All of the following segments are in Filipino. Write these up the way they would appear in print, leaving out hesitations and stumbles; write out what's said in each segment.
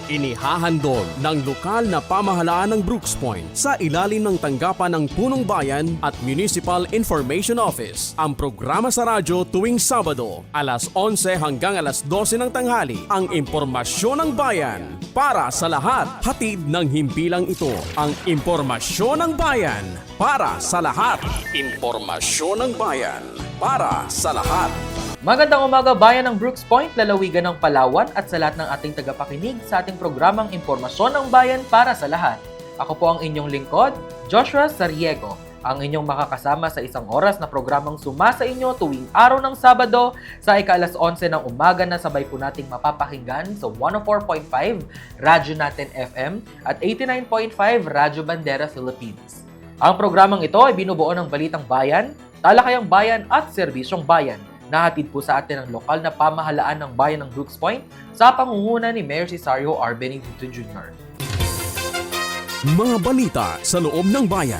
Inihahandog ng lokal na pamahalaan ng Brooks Point sa ilalim ng tanggapan ng Punong Bayan at Municipal Information Office ang programa sa radyo tuwing Sabado, alas 11 hanggang alas 12 ng tanghali, ang impormasyon ng bayan para sa lahat. Hatid ng himpilang ito, ang impormasyon ng bayan para sa lahat. Impormasyon ng bayan para sa lahat. Magandang umaga bayan ng Brooks Point, lalawigan ng Palawan at sa lahat ng ating tagapakinig sa ating programang Impormasyon ng Bayan para sa lahat. Ako po ang inyong lingkod, Joshua Sariego, ang inyong makakasama sa isang oras na programang sumasa inyo tuwing araw ng Sabado sa ika-alas 11 ng umaga na sabay po nating mapapakinggan sa 104.5 Radyo Natin FM at 89.5 Radyo Bandera Philippines. Ang programang ito ay binubuo ng Balitang Bayan, Talakayang Bayan at Serbisyong Bayan. Nahatid po sa atin ang lokal na pamahalaan ng bayan ng Brooks Point sa pangunguna ni Mayor Cesario R. Benedito Jr. Mga balita sa loob ng bayan.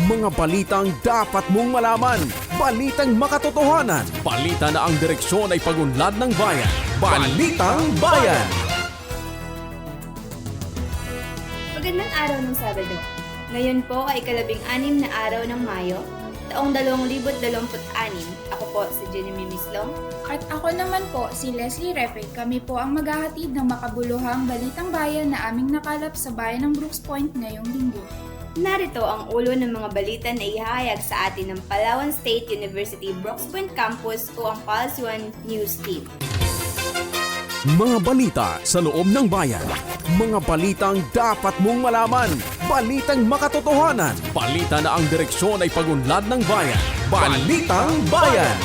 Mga balitang dapat mong malaman. Balitang makatotohanan. Balita na ang direksyon ay pagunlad ng bayan. Balitang Bayan! Magandang araw ng Sabado. Ngayon po ay ika-16 na araw ng Mayo, taong 2026. Ako po si Jenny Mislong. At ako naman po, si Leslie Repe. Kami po ang maghahatid ng makabuluhang balitang bayan na aming nakalap sa bayan ng Brooks Point ngayong linggo. Narito ang ulo ng mga balita na ihahayag sa atin ng Palawan State University Brooks Point Campus o ang Pulse 1 News Team. Mga balita sa loob ng bayan. Mga balitang dapat mong malaman. Balitang makatotohanan. Balita na ang direksyon ay pagunlad ng bayan. Balitang Bayan!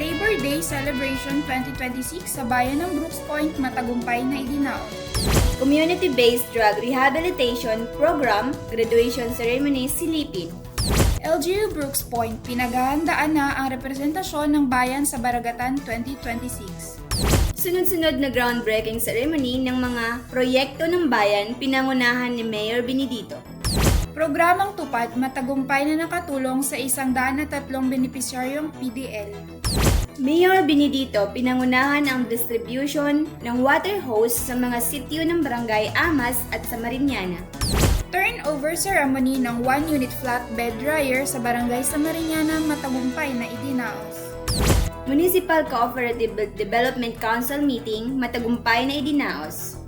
Labor Day Celebration 2026 sa bayan ng Brooks Point matagumpay na idinaon. Community-Based Drug Rehabilitation Program Graduation Ceremony silipin. LGU Brooks Point, pinaghahandaan na ang representasyon ng bayan sa Baragatan 2026. Sunod-sunod na groundbreaking ceremony ng mga proyekto ng bayan pinangunahan ni Mayor Benedito. Programang tupad matagumpay na nakatulong sa 103 benepisyaryong PDL. Mayor Benedito pinangunahan ang distribution ng water hose sa mga sityo ng Barangay Amas at sa Mariñana. Turnover ceremony ng 1-unit flatbed dryer sa Barangay Samariñana matagumpay na idinaos. Municipal Cooperative Development Council meeting matagumpay na idinaos.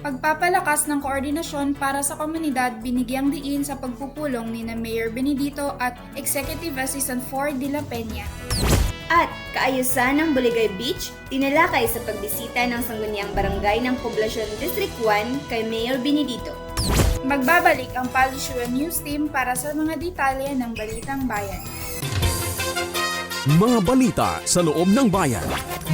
Pagpapalakas ng koordinasyon para sa komunidad binigyang diin sa pagpupulong ni na Mayor Benedito at Executive Assistant Ford de la Peña. At kaayusan ng Buligay Beach, tinalakay sa pagbisita ng sangguniang barangay ng Poblasyon District 1 kay Mayor Benedito. Magbabalik ang Pulse 1 News Team para sa mga detalye ng Balitang Bayan. Mga balita sa loob ng bayan.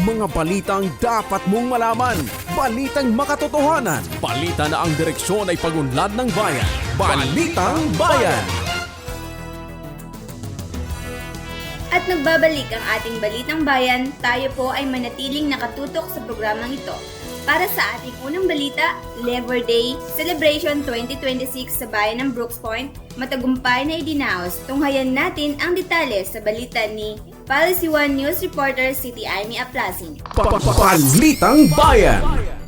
Mga balitang dapat mong malaman. Balitang makatotohanan. Balita na ang direksyon ay pagunlad ng bayan. Balitang Bayan! At nagbabalik ang ating Balitang Bayan, tayo po ay manatiling nakatutok sa programang ito. Para sa ating unang balita, Labor Day Celebration 2026 sa bayan ng Brooks Point, matagumpay na idinaos. Tunghayan natin ang detalye sa balita ni Policy 1 News Reporter City Amy Aplasin. Balitang Bayan!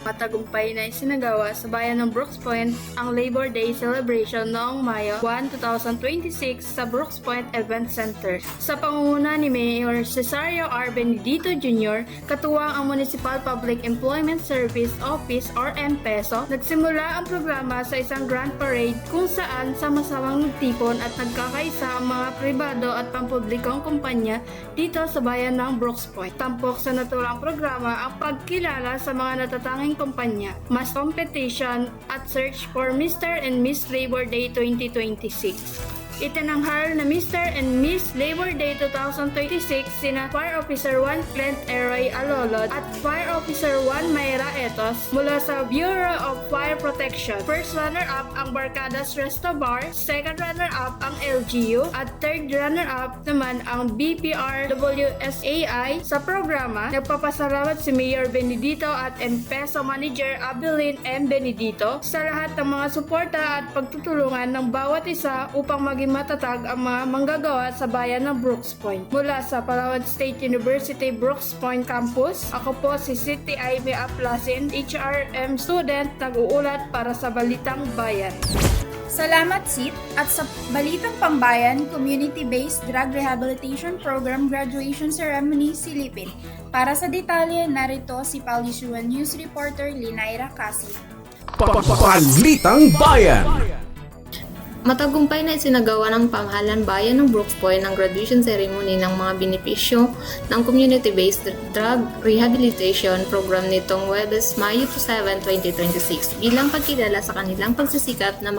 Matagumpay na isinagawa sa bayan ng Brooks Point ang Labor Day celebration noong Mayo 1, 2026 sa Brooks Point Event Center. Sa pangunguna ni Mayor Cesario R. Benedito Jr., katuwang ang Municipal Public Employment Service Office or MPESO, nagsimula ang programa sa isang grand parade kung saan sama-samang nagtipon at nagkakaisa ang mga pribado at pampublikong kumpanya dito sa bayan ng Brooks Point. Tampok sa naturang programa ang pagkilala sa mga natatanging kumpanya, mass competition at search for Mr. and Miss Labor Day 2026. Itinanghal na Mr. and Miss Labor Day 2026 sina Fire Officer 1 Clint Eroy Alolod at Fire Officer 1 Mayra Etos mula sa Bureau of Fire Protection. First runner-up ang Barcadas Resto Bar, second runner-up ang LGU at third runner-up naman ang BPRWSAI. Sa programa, nagpapasalamat si Mayor Benedito at MPESO Manager Abelin M. Benedito sa lahat ng mga suporta at pagtutulungan ng bawat isa upang maging maging matatag ang mga manggagawa sa bayan ng Brooks Point. Mula sa Palawan State University Brooks Point Campus, ako po si Siti Ivy Aplasin, HRM student, nag-uulat para sa Balitang Bayan. Salamat, Sid! At sa Balitang Pambayan, Community-Based Drug Rehabilitation Program Graduation Ceremony silipin. Para sa detalye, narito si Palisuan News Reporter Linaira Kasi. Balitang Bayan. Matagumpay na isinagawa ng pamahalaan bayan ng Brooks Point ang graduation ceremony ng mga benepisyo ng Community-Based Drug Rehabilitation Program nitong Huwebes, Mayo 7, 2026 bilang pagkilala sa kanilang pagsisikap na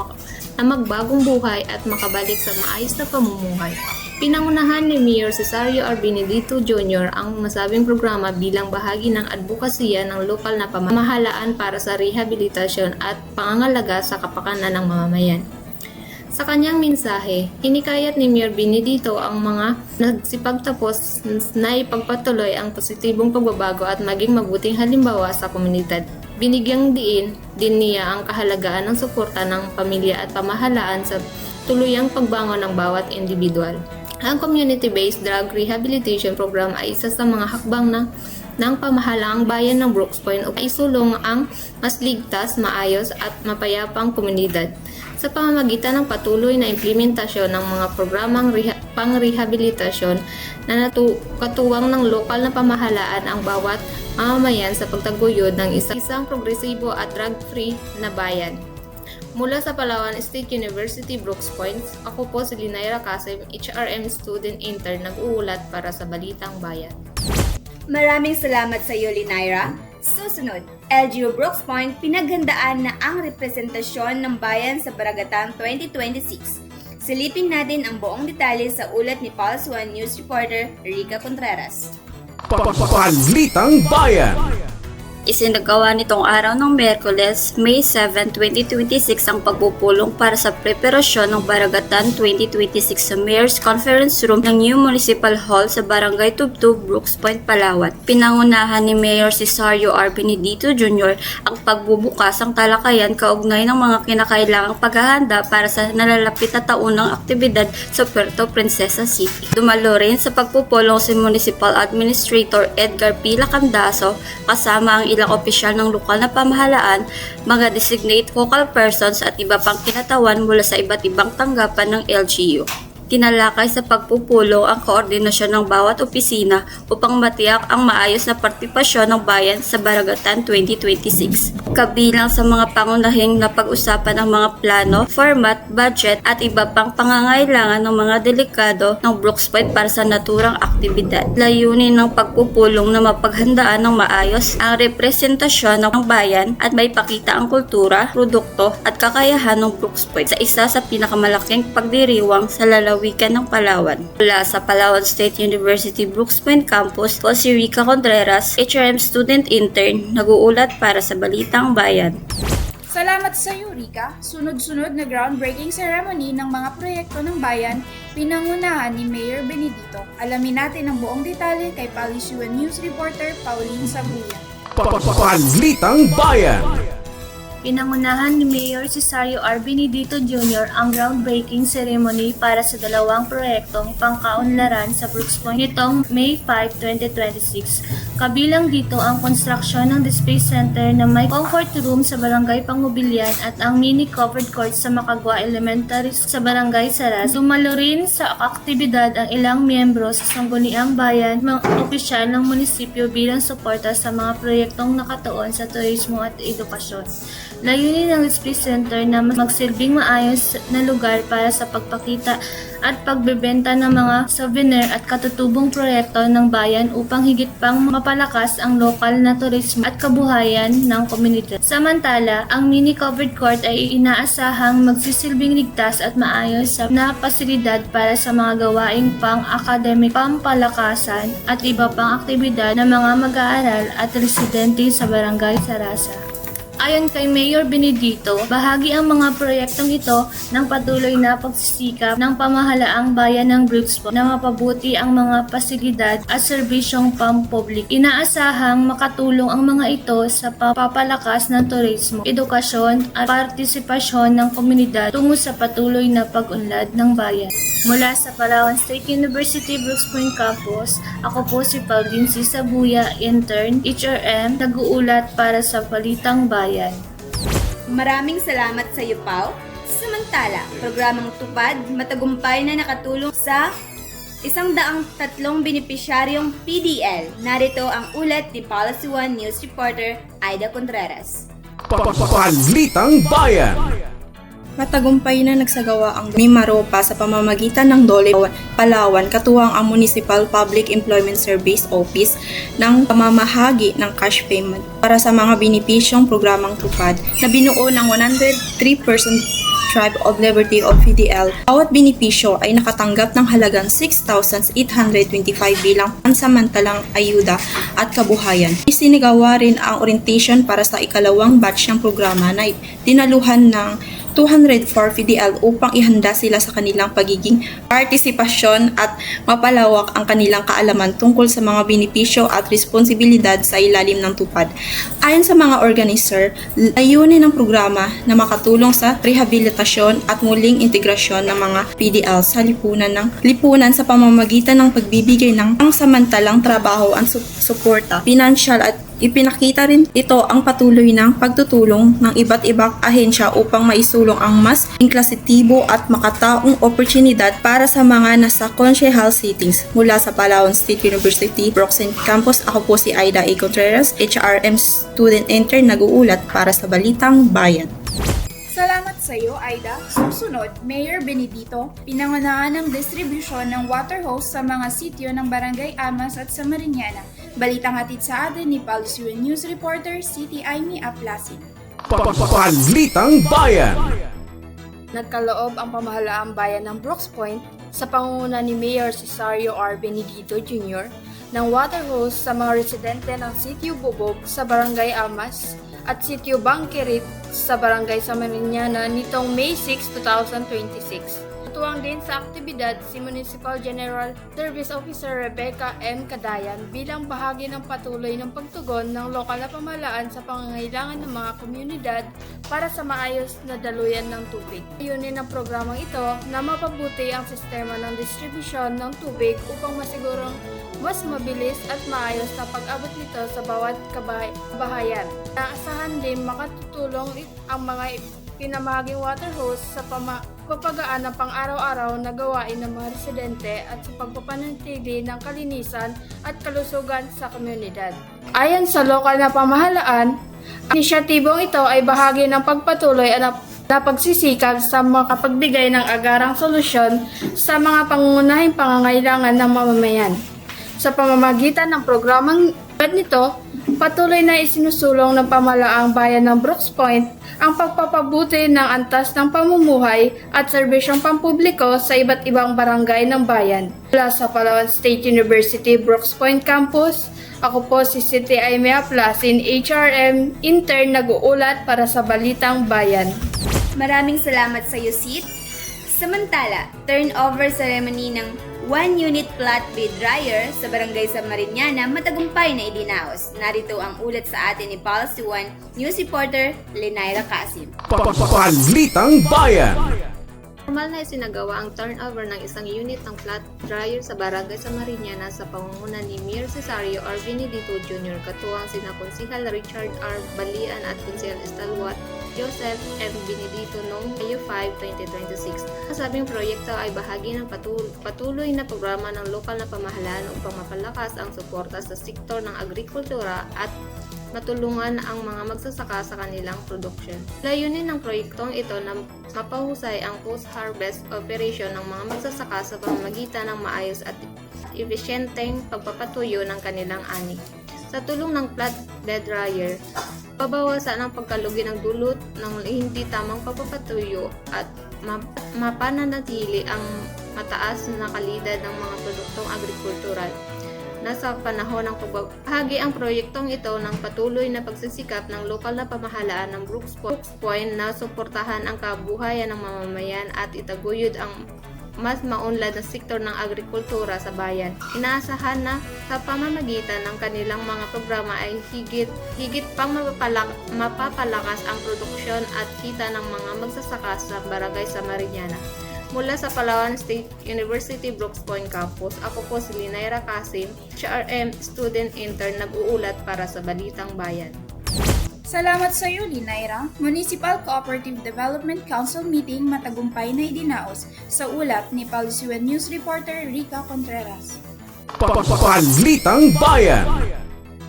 magbagong buhay at makabalik sa maayos na pamumuhay. Pinangunahan ni Mayor Cesario R. Benedito Jr. ang nasabing programa bilang bahagi ng advokasya ng lokal na pamahalaan para sa rehabilitasyon at pangangalaga sa kapakanan ng mamamayan. Sa kanyang mensahe, hinikayat ni Mayor Benedito ang mga nagsipagtapos na ipagpatuloy ang positibong pagbabago at maging mabuting halimbawa sa komunidad. Binigyang din niya ang kahalagaan ng suporta ng pamilya at pamahalaan sa tuluyang pagbangon ng bawat individual. Ang Community-Based Drug Rehabilitation Program ay isa sa mga hakbang ng pamahalaang bayan ng Brooks Point upang isulong ang mas ligtas, maayos at mapayapang komunidad. Sa pamamagitan ng patuloy na implementasyon ng mga programang pang-rehabilitasyon na katuwang ng lokal na pamahalaan ang bawat mamamayan sa pagtaguyod ng isang progresibo at drug-free na bayan. Mula sa Palawan State University Brooks Point, ako po si Linaira Kasim, HRM Student Intern, nag-uulat para sa Balitang Bayan. Maraming salamat sa iyo, Linaira. Susunod, LGU Brooks Point pinaghandaan na ang representasyon ng bayan sa Baragatan 2026. Silipin natin ang buong detalye sa ulat ni Pulse One News reporter Rica Contreras. Balitang Bayan. Isinagawa nitong araw ng Miyerkules, May 7, 2026 ang pagpupulong para sa preparasyon ng Baragatan 2026 sa Mayor's Conference Room ng New Municipal Hall sa Barangay Tubtub, Brooks Point, Palawan. Pinangunahan ni Mayor Cesario R. Benedito Jr. ang pagbubukas ng talakayan kaugnay ng mga kinakailangang paghahanda para sa nalalapit na taunang aktibidad sa Puerto Princesa City. Dumalo rin sa pagpupulong si Municipal Administrator Edgar P. Lacandaso kasama ang ilang opisyal ng lokal na pamahalaan, mga designate focal persons at iba pang kinatawan mula sa iba't ibang tanggapan ng LGU. Tinalakay sa pagpupulong ang koordinasyon ng bawat opisina upang matiyak ang maayos na partipasyon ng bayan sa Baragatan 2026. Kabilang sa mga pangunahing na pag-usapan ng mga plano, format, budget at iba pang pangangailangan ng mga delikado ng Brooks Point para sa naturang aktibidad. Layunin ng pagpupulong na mapaghandaan ng maayos ang representasyon ng bayan at maipakita ang kultura, produkto at kakayahan ng Brooks Point sa isa sa pinakamalaking pagdiriwang sa lalawigan ng Palawan. Mula sa Palawan State University Brooks Point Campus, po si Rica Contreras, HRM Student Intern, nag-uulat para sa Balitang Bayan. Salamat sa iyo, Rica. Sunod-sunod na groundbreaking ceremony ng mga proyekto ng bayan, pinangunahan ni Mayor Benedito. Alamin natin ang buong detalye kay Palisuan News reporter Pauline Sabuyan. Balitang Bayan. Pinangunahan ni Mayor Cesario R. Benedito Jr. ang groundbreaking ceremony para sa dalawang proyektong pangkaunlaran sa Brooks Point nitong May 5, 2026. Kabilang dito ang konstruksyon ng display center na may comfort room sa Barangay Pangubilyan at ang mini covered court sa Makagwa Elementary sa Barangay Saras. Dumalo rin sa aktibidad ang ilang miyembro sa Sangguniang Bayan, mga opisyal ng munisipyo bilang suporta sa mga proyektong nakatuon sa turismo at edukasyon. Layunin ng display center na magsilbing maayos na lugar para sa pagpakita at pagbebenta ng mga souvenir at katutubong proyekto ng bayan upang higit pang mapalakas ang lokal na turismo at kabuhayan ng komunidad. Samantala, ang mini covered court ay inaasahang magsisilbing ligtas at maayos na pasilidad para sa mga gawaing pang-academic, pampalakasan at iba pang aktibidad ng mga mag-aaral at residente sa Barangay Sarasa. Ayon kay Mayor Benedito, bahagi ang mga proyektong ito ng patuloy na pagsisikap ng pamahalaang bayan ng Brooks Point na mapabuti ang mga pasilidad at serbisyong pampubliko. Inaasahang makatulong ang mga ito sa papalakas ng turismo, edukasyon at partisipasyon ng komunidad tungo sa patuloy na pag-unlad ng bayan. Mula sa Palawan State University Brooks Point Campus, ako po si Pauline C. Sabuya, intern, HRM, nag-uulat para sa Balitang Bayan. Maraming salamat sa iyo, Pao. Samantala, programang Tupad matagumpay na nakatulong sa 103 benepisyaryong PDL. Narito ang ulat ni Policy One News reporter Aida Contreras. Balitang Bayan. Matagumpay na nagsagawa ang Mimaropa sa pamamagitan ng DOLE Palawan katuwang ang Municipal Public Employment Service Office ng pamamahagi ng cash payment para sa mga benepisyong programang Tupad na binuo ng 103% Tribe of Liberty of PDL. Bawat benepisyo ay nakatanggap ng halagang 6,825 bilang pansamantalang ayuda at kabuhayan. Isinagawa rin ang orientation para sa ikalawang batch ng programa na dinaluhan ng 204 PDL upang ihanda sila sa kanilang pagiging partisipasyon at mapalawak ang kanilang kaalaman tungkol sa mga benepisyo at responsibilidad sa ilalim ng Tupad. Ayon sa mga organizer, layunin ng programa na makatulong sa rehabilitasyon at muling integrasyon ng mga PDL sa lipunan sa pamamagitan ng pagbibigay ng pangsamantalang trabaho at suporta, pinansyal at ipinakita rin ito ang patuloy ng pagtutulong ng iba't ibang ahensya upang maisulong ang mas inklusitibo at makataong oportunidad para sa mga nasa consciential settings. Mula sa Palawan State University Brooks Point Campus, ako po si Aida A. Contreras, HRM Student Intern, nag-uulat para sa Balitang Bayan. Salamat sa iyo, Aida. Susunod, Mayor Benedito, pinangunahan ng distribusyon ng water hose sa mga sityo ng Barangay Amas at Samariñana. Balitang hatid sa atin ni Policy One News reporter City Aimee Aplasin. Balitang Bayan. Nagkaloob ang pamahalaang bayan ng Brooks Point sa pangunguna ni Mayor Cesario R. Benedito Jr. ng water hose sa mga residente ng Sitio Bubog sa Barangay Amas at Sitio Bangkerit sa Barangay Samariñana nitong May 6, 2026. Natuwang din sa aktibidad si Municipal General Service Officer Rebecca M. Cadayan bilang bahagi ng patuloy ng pagtugon ng lokal na pamahalaan sa pangangailangan ng mga komunidad para sa maayos na daluyan ng tubig. Ayunin ng programang ito na mapabuti ang sistema ng distribusyon ng tubig upang masigurong mas mabilis at maayos na pag-abot nito sa bawat kabahayan. Naasahan din makatutulong ang mga pinamahaging water hose sa papagaan ng pang-araw-araw na gawain ng mga residente at sa pagpapanatili ng kalinisan at kalusugan sa komunidad. Ayon sa lokal na pamahalaan, ang inisyatibong ito ay bahagi ng pagpatuloy na pagsisikap sa makapagbigay ng agarang solusyon sa mga pangunahing pangangailangan ng mamamayan. Sa pamamagitan ng programang nito, patuloy na isinusulong ng pamahalaang bayan ng Brooks Point ang pagpapabuti ng antas ng pamumuhay at serbisyong pampubliko sa iba't ibang barangay ng bayan. Mula sa Palawan State University Brooks Point Campus, ako po si City Aimee Aplasin, HRM intern, nag-uulat para sa Balitang Bayan. Maraming salamat sa iyo, Sid. Samantala, turnover ceremony ng 1-unit flat bed dryer sa Barangay Samariñana matagumpay na idinaos. Narito ang ulat sa atin ni Policy One News reporter Lenaira Casim. Balitang Bayan. Formal na isinagawa ang turnover ng isang unit ng flat dryer sa Barangay Samariñana sa pangunguna ni Mayor Cesario R. Benedito Jr. katuwang sina Konsehal Richard R. Balian at Konsehal Estalwat Joseph M. Benedito noong Mayo 5, 2026. Nasabing proyekto ay bahagi ng patuloy na programa ng lokal na pamahalaan upang mapalakas ang suporta sa sektor ng agrikultura at matulungan ang mga magsasaka sa kanilang produksyon. Layunin ng proyektong ito na mapahusay ang post-harvest operation ng mga magsasaka sa pamamagitan ng maayos at epesyenteng pagpapatuyo ng kanilang ani. Sa tulong ng flat bed dryer, pabawasan ang pagkalugi ng dulot ng hindi tamang pagpapatuyo at mapananatili ang mataas na kalidad ng mga produktong agrikultural. Nasa panahon ng pagbabahagi ang proyektong ito ng patuloy na pagsisikap ng lokal na pamahalaan ng Brooks Point na suportahan ang kabuhayan ng mamamayan at itaguyod ang mas maunlad na sektor ng agrikultura sa bayan. Inaasahan na sa pamamagitan ng kanilang mga programa ay higit pang mapapalakas ang produksyon at kita ng mga magsasaka sa barangay sa Mariñana. Mula sa Palawan State University Brooks Point Campus, ako po si Linaira Kasim, HRM Student Intern, nag-uulat para sa Balitang Bayan. Salamat sa iyo, Linaira. Municipal Cooperative Development Council meeting matagumpay na idinaos sa ulat ni Palisuan News reporter Rica Contreras. Balitang Bayan.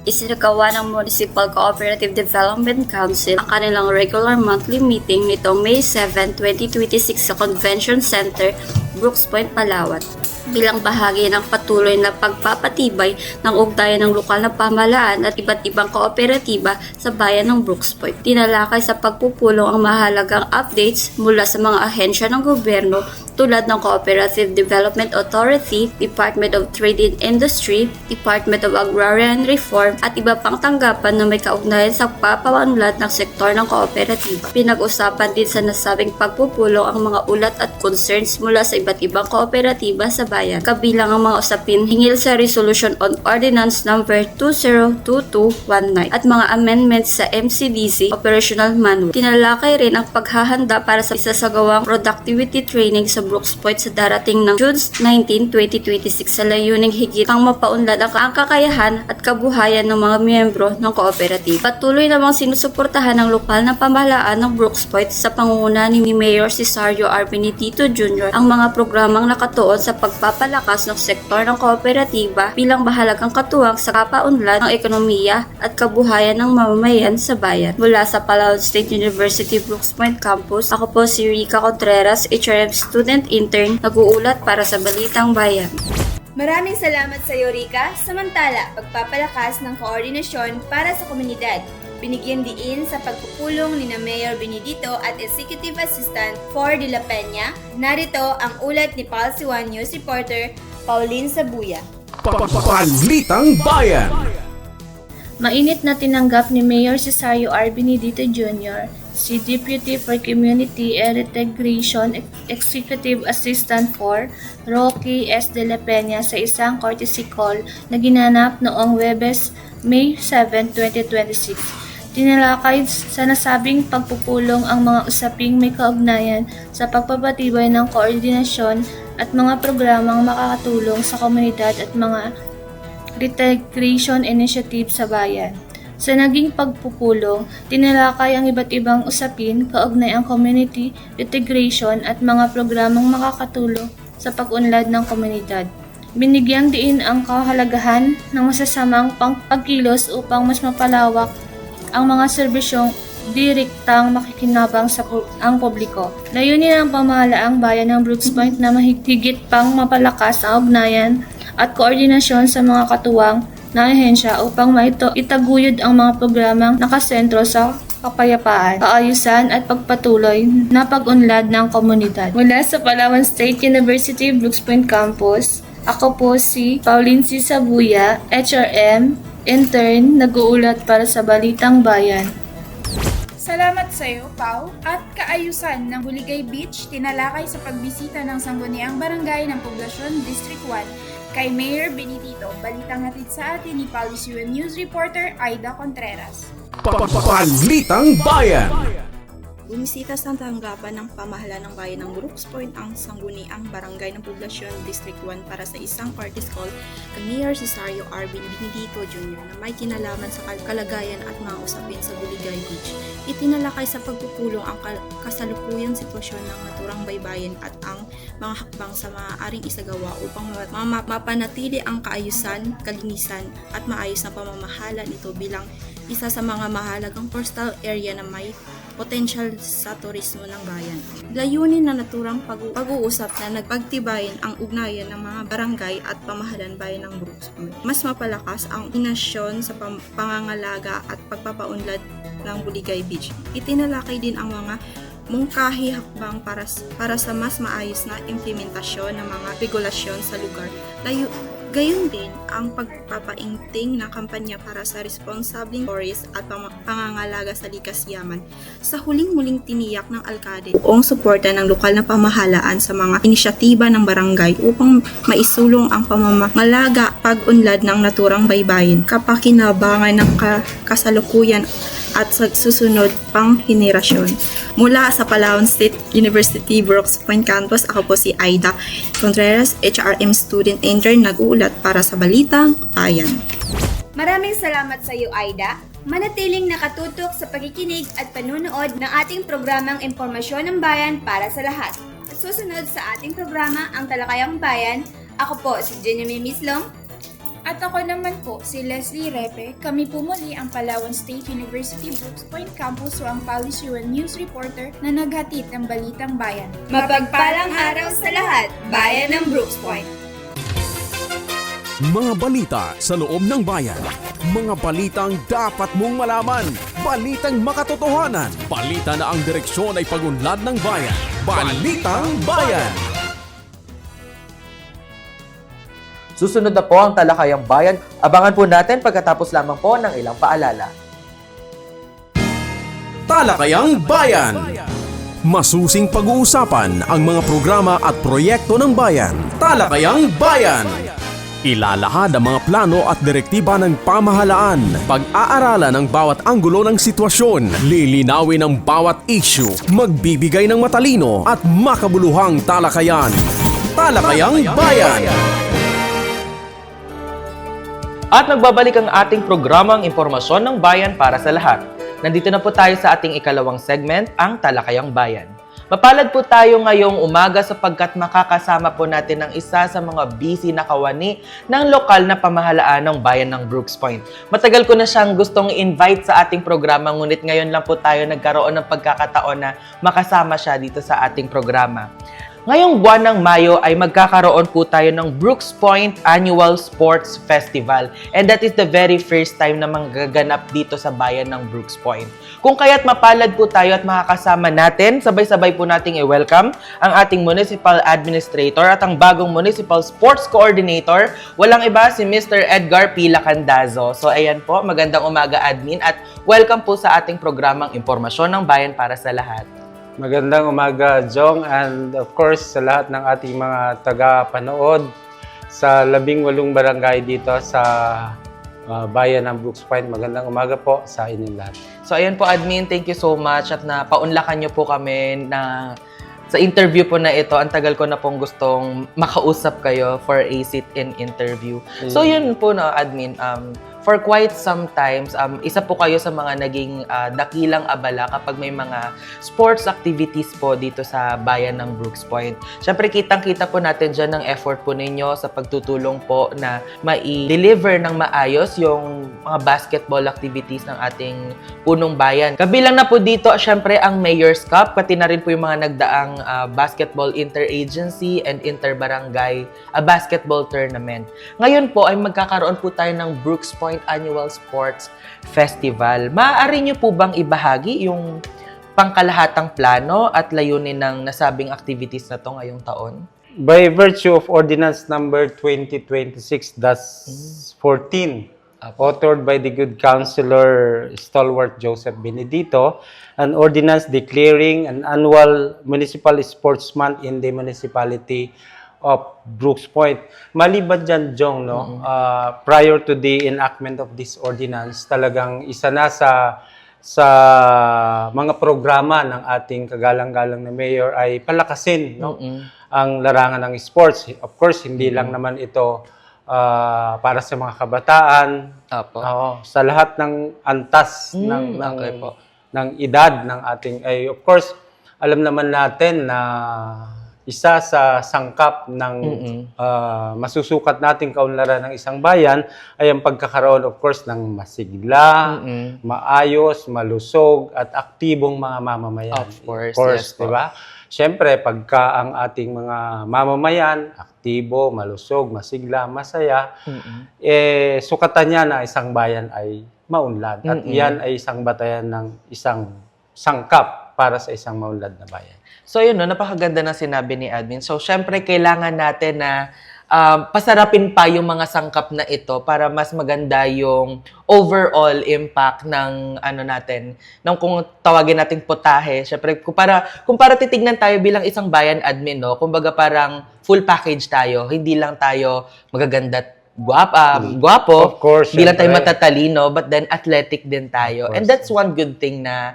Isinagawa ng Municipal Cooperative Development Council ang kanilang regular monthly meeting nitong May 7, 2026 sa Convention Center, Brooks Point, Palawan. Bilang bahagi ng patuloy na pagpapatibay ng ugnayan ng lokal na pamahalaan at iba't ibang kooperatiba sa bayan ng Brooks Point. Tinalakay sa pagpupulong ang mahalagang updates mula sa mga ahensya ng gobyerno tulad ng Cooperative Development Authority, Department of Trade and Industry, Department of Agrarian Reform at iba pang tanggapan na may kaugnayan sa papaunlad ng sektor ng kooperatiba. Pinag-usapan din sa nasabing pagpupulong ang mga ulat at concerns mula sa iba't ibang kooperatiba sa bayan, kabilang ang mga usapin hinggil sa Resolution on Ordinance No. 202219 at mga amendments sa MCDC Operational Manual. Tinalakay rin ang paghahanda para sa isasagawang productivity training sa Brooks Point sa darating ng June 19, 2026 sa layuning higit pang mapaunlad ang kakayahan at kabuhayan ng mga miyembro ng cooperative. Patuloy namang sinusuportahan ng lokal na pamahalaan ng Brooks Point sa pangunguna ni Mayor Cesario R. Benedito Jr. ang mga programang nakatuon sa pagpapalakas ng sektor ng kooperatiba bilang bahalagang katuwang sa kapaunlad ng ekonomiya at kabuhayan ng mamamayan sa bayan. Mula sa Palawan State University Brooks Point Campus, ako po si Rica Contreras, HRM Student Intern, nag-uulat para sa Balitang Bayan. Maraming salamat sa iyo, Rica. Samantala, pagpapalakas ng koordinasyon para sa komunidad. Binigyan diin sa pagpupulong ni Mayor Benedito at Executive Assistant For de la Peña. Narito ang ulat ni Pulse One News reporter Pauline Sabuya. Balitang Bayan. Mainit na tinanggap ni Mayor Cesario R. Benedito Jr. si Deputy for Community and Integration Executive Assistant for Rocky S. de la Peña sa isang courtesy call na ginanap noong Webes, May 7, 2026. Tinalakay sa nasabing pagpupulong ang mga usaping may kaugnayan sa pagpapatibay ng koordinasyon at mga programang makakatulong sa komunidad at mga reintegration initiative sa bayan. Sa naging pagpupulong, tinalakay ang iba't ibang usapin kaugnay ang community integration at mga programang makakatulong sa pag-unlad ng komunidad. Binigyang diin ang kahalagahan ng masasamang pagkilos upang mas mapalawak ang mga serbisyong direktang makikinabang sa ang publiko. Layunin ng pamahalaang bayan ng Brooks Point na mahigit pang mapalakas ang ugnayan at koordinasyon sa mga katuwang na ahensya upang itaguyod ang mga programang nakasentro sa kapayapaan, kaayusan at pagpatuloy na pag-unlad ng komunidad. Mula sa Palawan State University Brooks Point Campus, ako po si Pauline C. Sabuya, HRM Intern, nag-uulat para sa Balitang Bayan. Salamat sa iyo, Pau. At kaayusan ng Buligay Beach, tinalakay sa pagbisita ng sangguniang barangay ng Poblasyon District 1 kay Mayor Benedito. Balitang hatid sa atin ni Palisuan News reporter Aida Contreras. Balitang Bayan. Bumisita sa tanggapan ng pamahalaan ng bayan ng Brooks Point ang sangguniang barangay ng Poblasyon District 1 para sa isang courtesy call kay Mayor Cesario R. Benedito Jr. na may kinalaman sa kalagayan at mga usapin sa Buligay Beach. Itinalakay sa pagpupulong ang kasalukuyang sitwasyon ng naturang baybayin at ang mga hakbang sa maaaring isagawa upang mapanatili ang kaayusan, kalinisan at maayos na pamamahala nito bilang isa sa mga mahalagang coastal area na may potential sa turismo ng bayan. Layunin na naturang pag-uusap na nagpagtibayin ang ugnayan ng mga barangay at pamahalaan bayan ng Brooks Point. Mas mapalakas ang inasyon sa pangangalaga at pagpapaunlad ng Buligay Beach. Itinalakay din ang mga mungkahi hakbang para sa mas maayos na implementasyon ng mga regulasyon sa lugar. Gayon din ang pagpapaingting ng kampanya para sa responsableng forest at pangangalaga sa likas yaman. Sa huling-muling tiniyak ng alkalde buong suporta ng lokal na pamahalaan sa mga inisyatiba ng barangay upang maisulong ang pamamangalaga pag-unlad ng naturang baybayin, kapakinabangan ng kasalukuyan at sa susunod pang henerasyon. Mula sa Palawan State University Brooks Point Campus, ako po si Aida Contreras, HRM Student Intern, nag-uulat para sa Balitang Bayan. Maraming salamat sa iyo, Aida. Manatiling nakatutok sa pakikinig at panunood ng ating programang Impormasyon ng Bayan para sa lahat. Susunod sa ating programa, ang Talakayang Bayan, ako po si Jenny Mislong. At ako naman po, si Leslie Repe. Kami po muli ang Palawan State University Brooks Point Campus o ang Palisiuan News Reporter na naghatid ng Balitang Bayan. Mapagpalang araw sa lahat, Bayan ng Brooks Point. Mga balita sa loob ng bayan. Mga balitang dapat mong malaman. Balitang makatotohanan. Balita na ang direksyon ay pagunlad ng bayan. Balitang Bayan. Susunod na po ang Talakayang Bayan. Abangan po natin pagkatapos lamang po ng ilang paalala. Talakayang Bayan. Masusing pag-uusapan ang mga programa at proyekto ng bayan. Talakayang Bayan. Ilalahad ang mga plano at direktiba ng pamahalaan. Pag-aaralan ang bawat anggulo ng sitwasyon. Lilinawin ang bawat issue. Magbibigay ng matalino at makabuluhang talakayan. Talakayang Bayan. At nagbabalik ang ating programang Impormasyon ng Bayan para sa lahat. Nandito na po tayo sa ating ikalawang segment, ang Talakayang Bayan. Mapalad po tayo ngayong umaga sapagkat makakasama po natin ang isa sa mga busy na kawani ng lokal na pamahalaan ng bayan ng Brooks Point. Matagal ko na siyang gustong invite sa ating programa, ngunit ngayon lang po tayo nagkaroon ng pagkakataon na makasama siya dito sa ating programa. Ngayong buwan ng Mayo ay magkakaroon po tayo ng Brooks Point Annual Sports Festival, and that is the very first time na magaganap dito sa bayan ng Brooks Point. Kung kaya't mapalad po tayo at makakasama natin, sabay-sabay po nating i-welcome ang ating Municipal Administrator at ang bagong Municipal Sports Coordinator, walang iba si Mr. Edgar P. Lacandazo. So ayan po, magandang umaga admin at welcome po sa ating programang Impormasyon ng Bayan para sa lahat. Magandang umaga, Jong, and of course sa lahat ng ating mga taga-panood sa 18 barangay dito sa bayan ng Brooks Point. Magandang umaga po sa inyong lahat. So ayan po admin, thank you so much at napaunlakan niyo po kami na sa interview po na ito. Ang tagal ko na pong gustong makausap kayo for a sit-in interview. So yun po na admin, for quite some times, isa po kayo sa mga naging dakilang abala kapag may mga sports activities po dito sa bayan ng Brooks Point. Siyempre, kitang-kita po natin dyan ng effort po ninyo sa pagtutulong po na mai-deliver ng maayos yung mga basketball activities ng ating punong bayan. Kabilang na po dito, siyempre, ang Mayor's Cup, pati na rin po yung mga nagdaang basketball interagency and interbarangay basketball tournament. Ngayon po ay magkakaroon po tayo ng Brooks Point Annual Sports Festival. Maaari niyo po bang ibahagi yung pangkalahatang plano at layunin ng nasabing activities na to ngayong taon? By virtue of Ordinance Number 2026-14, authored by the good Councilor Stalwart Joseph Benedito, an ordinance declaring an annual Municipal Sports Month in the municipality of Brooks Point. Maliban dyan, Jong, no? Prior to the enactment of this ordinance, talagang isa na sa mga programa ng ating kagalang-galang na mayor ay palakasin, no? Ang larangan ng sports. Of course, hindi lang naman ito para sa mga kabataan. Sa lahat ng antas ng edad ng ating ay of course, alam naman natin na isa sa sangkap ng masusukat nating kaunlaran ng isang bayan ay ang pagkakaroon, of course, ng masigla, maayos, malusog, at aktibong mga mamamayan. Of course, yes, di ba? Siyempre, pagka ang ating mga mamamayan, aktibo, malusog, masigla, masaya, sukatan niya na isang bayan ay maunlad. At yan ay isang batayan ng isang sangkap para sa isang maunlad na bayan. So yun, no, napakaganda ng sinabi ni admin. So syempre kailangan natin na pasarapin pa yung mga sangkap na ito para mas maganda yung overall impact ng ano natin, ng kung tawagin nating putahe. Syempre, kung para titignan tayo bilang isang bayan admin, no, kumbaga parang full package tayo, hindi lang tayo magaganda gwapo, Of course, hindi lang tayo syempre. matatalino, but then athletic din tayo. Of course. And that's one good thing na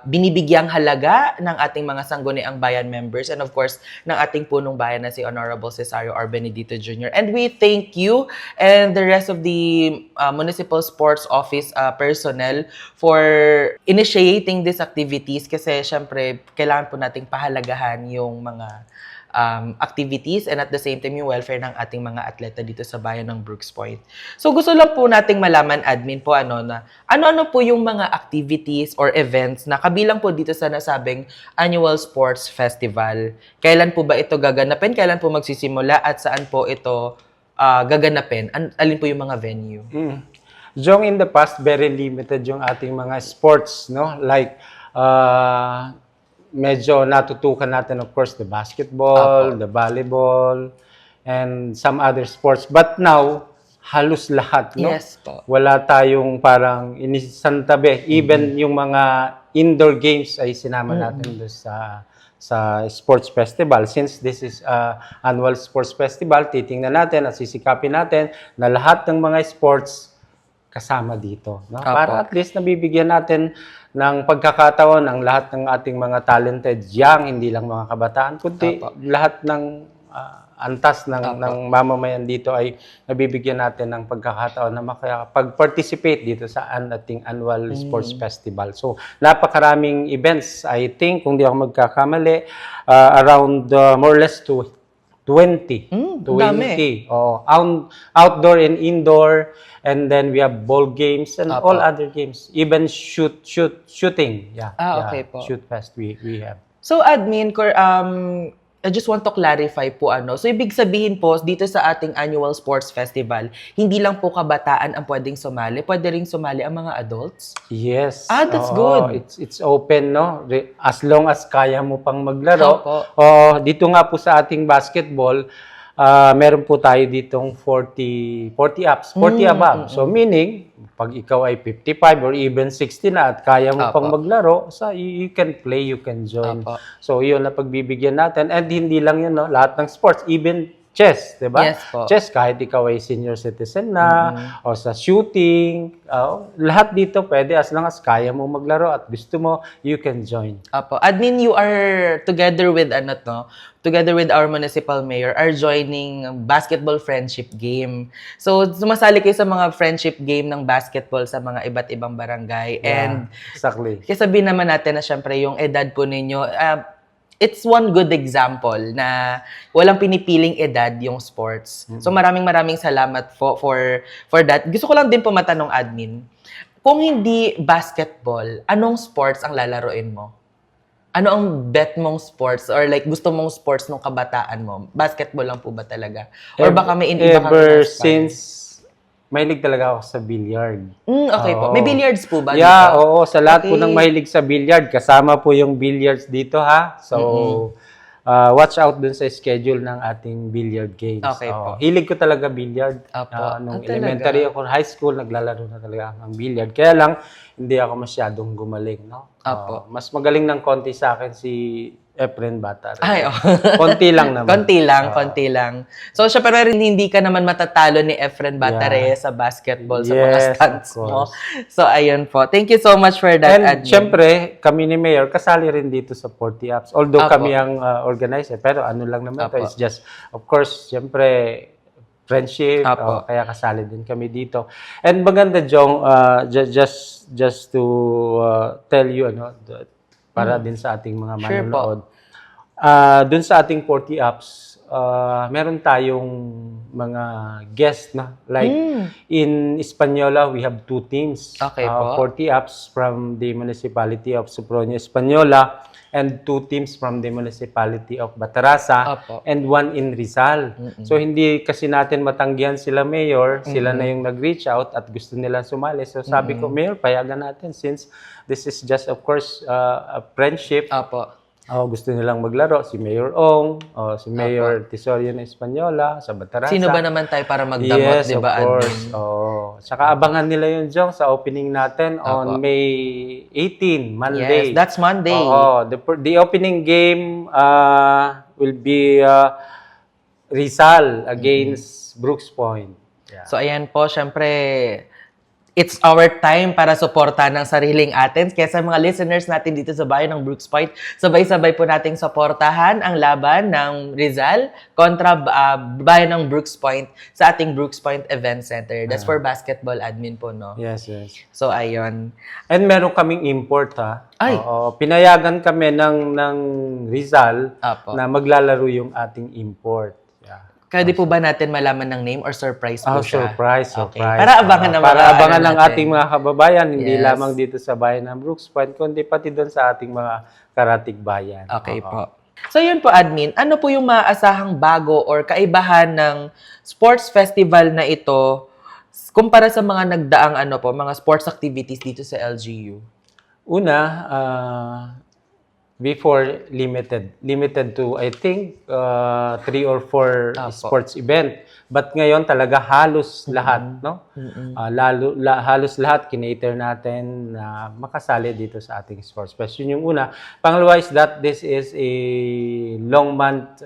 binibigyang halaga ng ating mga sangguniang bayan members and of course, ng ating punong bayan na si Honorable Cesario R. Benedito Jr. And we thank you and the rest of the Municipal Sports Office personnel for initiating these activities kasi syempre, kailangan po nating pahalagahan yung mga activities and at the same time yung welfare ng ating mga atleta dito sa bayan ng Brooks Point. So gusto lang po nating malaman, admin po, ano po yung mga activities or events na kabilang po dito sa nasabing Annual Sports Festival. Kailan po ba ito gaganapin? Kailan po magsisimula? At saan po ito gaganapin? Alin po yung mga venue? Jong, in the past, very limited yung ating mga sports, no? Like, medyo natutukan natin, of course, the basketball, the volleyball, and some other sports. But now, halos lahat, no? Yes po. Wala tayong parang inisantabi. Even yung mga indoor games ay sinama natin doon sa sports festival. Since this is annual sports festival, titingnan natin at sisikapin natin na lahat ng mga sports kasama dito, no? Apo. Para at least nabibigyan natin ng pagkakataon ang lahat ng ating mga talented young, hindi lang mga kabataan, kundi Apo. lahat ng antas ng mamamayan dito ay nabibigyan natin ng pagkakataon na makapag-participate dito sa ating annual sports festival. So, napakaraming events, I think, kung di ako magkakamali, around more or less to 20. 20. dami. Outdoor and indoor. And then we have ball games and Apo. all other games. Even shooting. Yeah. Okay po. Shoot fest we have. So admin, I just want to clarify po So ibig sabihin po dito sa ating annual sports festival, hindi lang po kabataan ang pwedeng sumali, pwede ring sumali ang mga adults? Yes. That's Oo, good. It's open, no? As long as kaya mo pang maglaro. Opo. Dito nga po sa ating basketball, meron po tayo ditong 40 ups, 40 above. So meaning, pag ikaw ay 55 or even 60 na at kaya mo Apo. pang maglaro, you can play, you can join. Apo. So yun na pagbibigyan natin. And hindi lang yun, no? Lahat ng sports, even chess, di ba? Yes po. Chess, kahit ikaw ay senior citizen na, o sa shooting, lahat dito pwede as long as kaya mo maglaro at gusto mo, you can join. Apo. Admin, you are together with together with our municipal mayor, are joining basketball friendship game. So, sumasali kayo sa mga friendship game ng basketball sa mga iba't ibang barangay. And Exactly. sabihin naman natin na syempre yung edad po ninyo, it's one good example na walang pinipiling edad yung sports. So maraming salamat for that. Gusto ko lang din po matanong, admin, kung hindi basketball, anong sports ang lalaroin mo? Ano ang bet mong sports or like gusto mong sports nung kabataan mo? Basketball lang po ba talaga? Or baka may iba kang Ever in-aspire? since, mahilig talaga ako sa billiard. Okay po. Oo. May billiards po ba Yeah, dito? oo. Sa lahat po Okay. ng mahilig sa billiard, kasama po yung billiards dito, ha? So, watch out dun sa schedule ng ating billiard games. Okay Oo. po. Hilig ko talaga billiard. Apo. Nung Talaga? elementary ako, high school, naglalaro na talaga ako ng billiard. Kaya lang, hindi ako masyadong gumaling, no? Apo. Mas magaling ng konti sa akin si Efren Bata. Ay, Konti lang naman. Konti lang. So, siya pero rin hindi ka naman matatalo ni Efren Batare sa basketball, sa mga Yes, stunts of mo. course. So, ayun po. Thank you so much for that, And admin. syempre, kami ni Mayor, kasali rin dito sa 40 Apps. Although Apo. kami ang organizer, pero ano lang naman Apo. to, it's just, of course, syempre, friendship, Apo. kaya kasali din kami dito. And maganda, Jong, just to tell you, para din sa ating mga Sure po. manonood, dun sa ating 40 Apps, meron tayong mga guests na. Like, in Española, we have 2 teams. Okay po. 40 Apps from the municipality of Soproño, Española, and 2 teams from the municipality of Batarasa, Apo. and 1 in Rizal. So, hindi kasi natin matanggihan sila, Mayor. Sila na yung nag-reach out at gusto nila sumali. So, sabi ko, Mayor, payagan natin since this is just, of course, a friendship. Apo. Gusto nilang maglaro, si Mayor Ong, si Mayor Tesorio na Espanyola, sa Batarasa. Sino ba naman tayo para magdamot, Yes, di ba, of course. admin? Saka abangan nila yun, Jong, sa opening natin on May 18, Monday. Yes, that's Monday. The opening game will be Rizal against Brooks Point. Yeah. So ayan po, syempre, it's our time para suportahan ng sariling Athens. Kaya sa mga listeners natin dito sa bayan ng Brooks Point, sabay-sabay po nating suportahan ang laban ng Rizal kontra bayan ng Brooks Point sa ating Brooks Point Event Center. That's for basketball admin po, no? Yes. So ayun. And meron kaming import, ha? Ay! Pinayagan kami ng Rizal Apo. na maglalaro yung ating import. Yeah. Kaya di po ba natin malaman ng name or surprise po siya? Surprise. Okay. Para abangan ng Para mga abangan ng natin. ating mga kababayan, hindi Yes. lamang dito sa bayan ng Brooks Point, kundi pati doon sa ating mga karatig bayan. Okay po. So yun po, admin, ano po yung maaasahang bago or kaibahan ng sports festival na ito kumpara sa mga nagdaang mga sports activities dito sa LGU? Una, before limited to I think 3 or 4 sports event. But ngayon talaga halos lahat, no? Halos lahat kinater natin na makasali dito sa ating sports fest. Yun yung una. Pangalawa is that this is a long month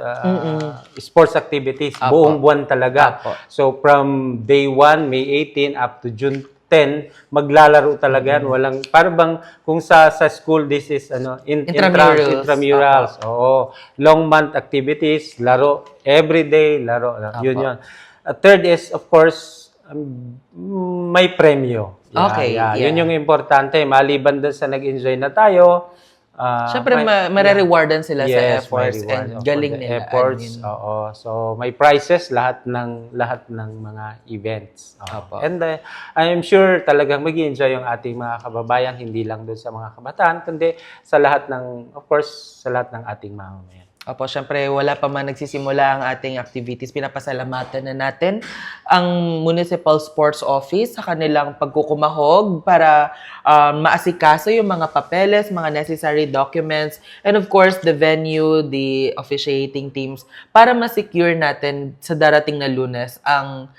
sports activities. Buong buwan talaga. So from day 1, May 18 up to June 10, maglalaro talaga yan. Walang, parang bang kung sa school, this is intramurals. Oo. Long month activities, laro, everyday, laro. Yun. Third is, of course, may premyo. Okay, yeah. Yun yung importante. Maliban doon sa nag-enjoy na tayo, Siyempre, mare-rewardan sila sa yes, efforts may reward and for galing the nila. efforts. admin. Oo. So, may prizes lahat ng mga events. Opo. And I am sure talagang mag-enjoy yung ating mga kababayan, hindi lang doon sa mga kabataan, kundi sa lahat ng, of course, sa lahat ng ating mamamayan. Opo, syempre wala pa man nagsisimula ang ating activities. Pinapasalamatan na natin ang Municipal Sports Office sa kanilang pagkukumahog para maasikaso yung mga papeles, mga necessary documents, and of course, the venue, the officiating teams para ma-secure natin sa darating na Lunes ang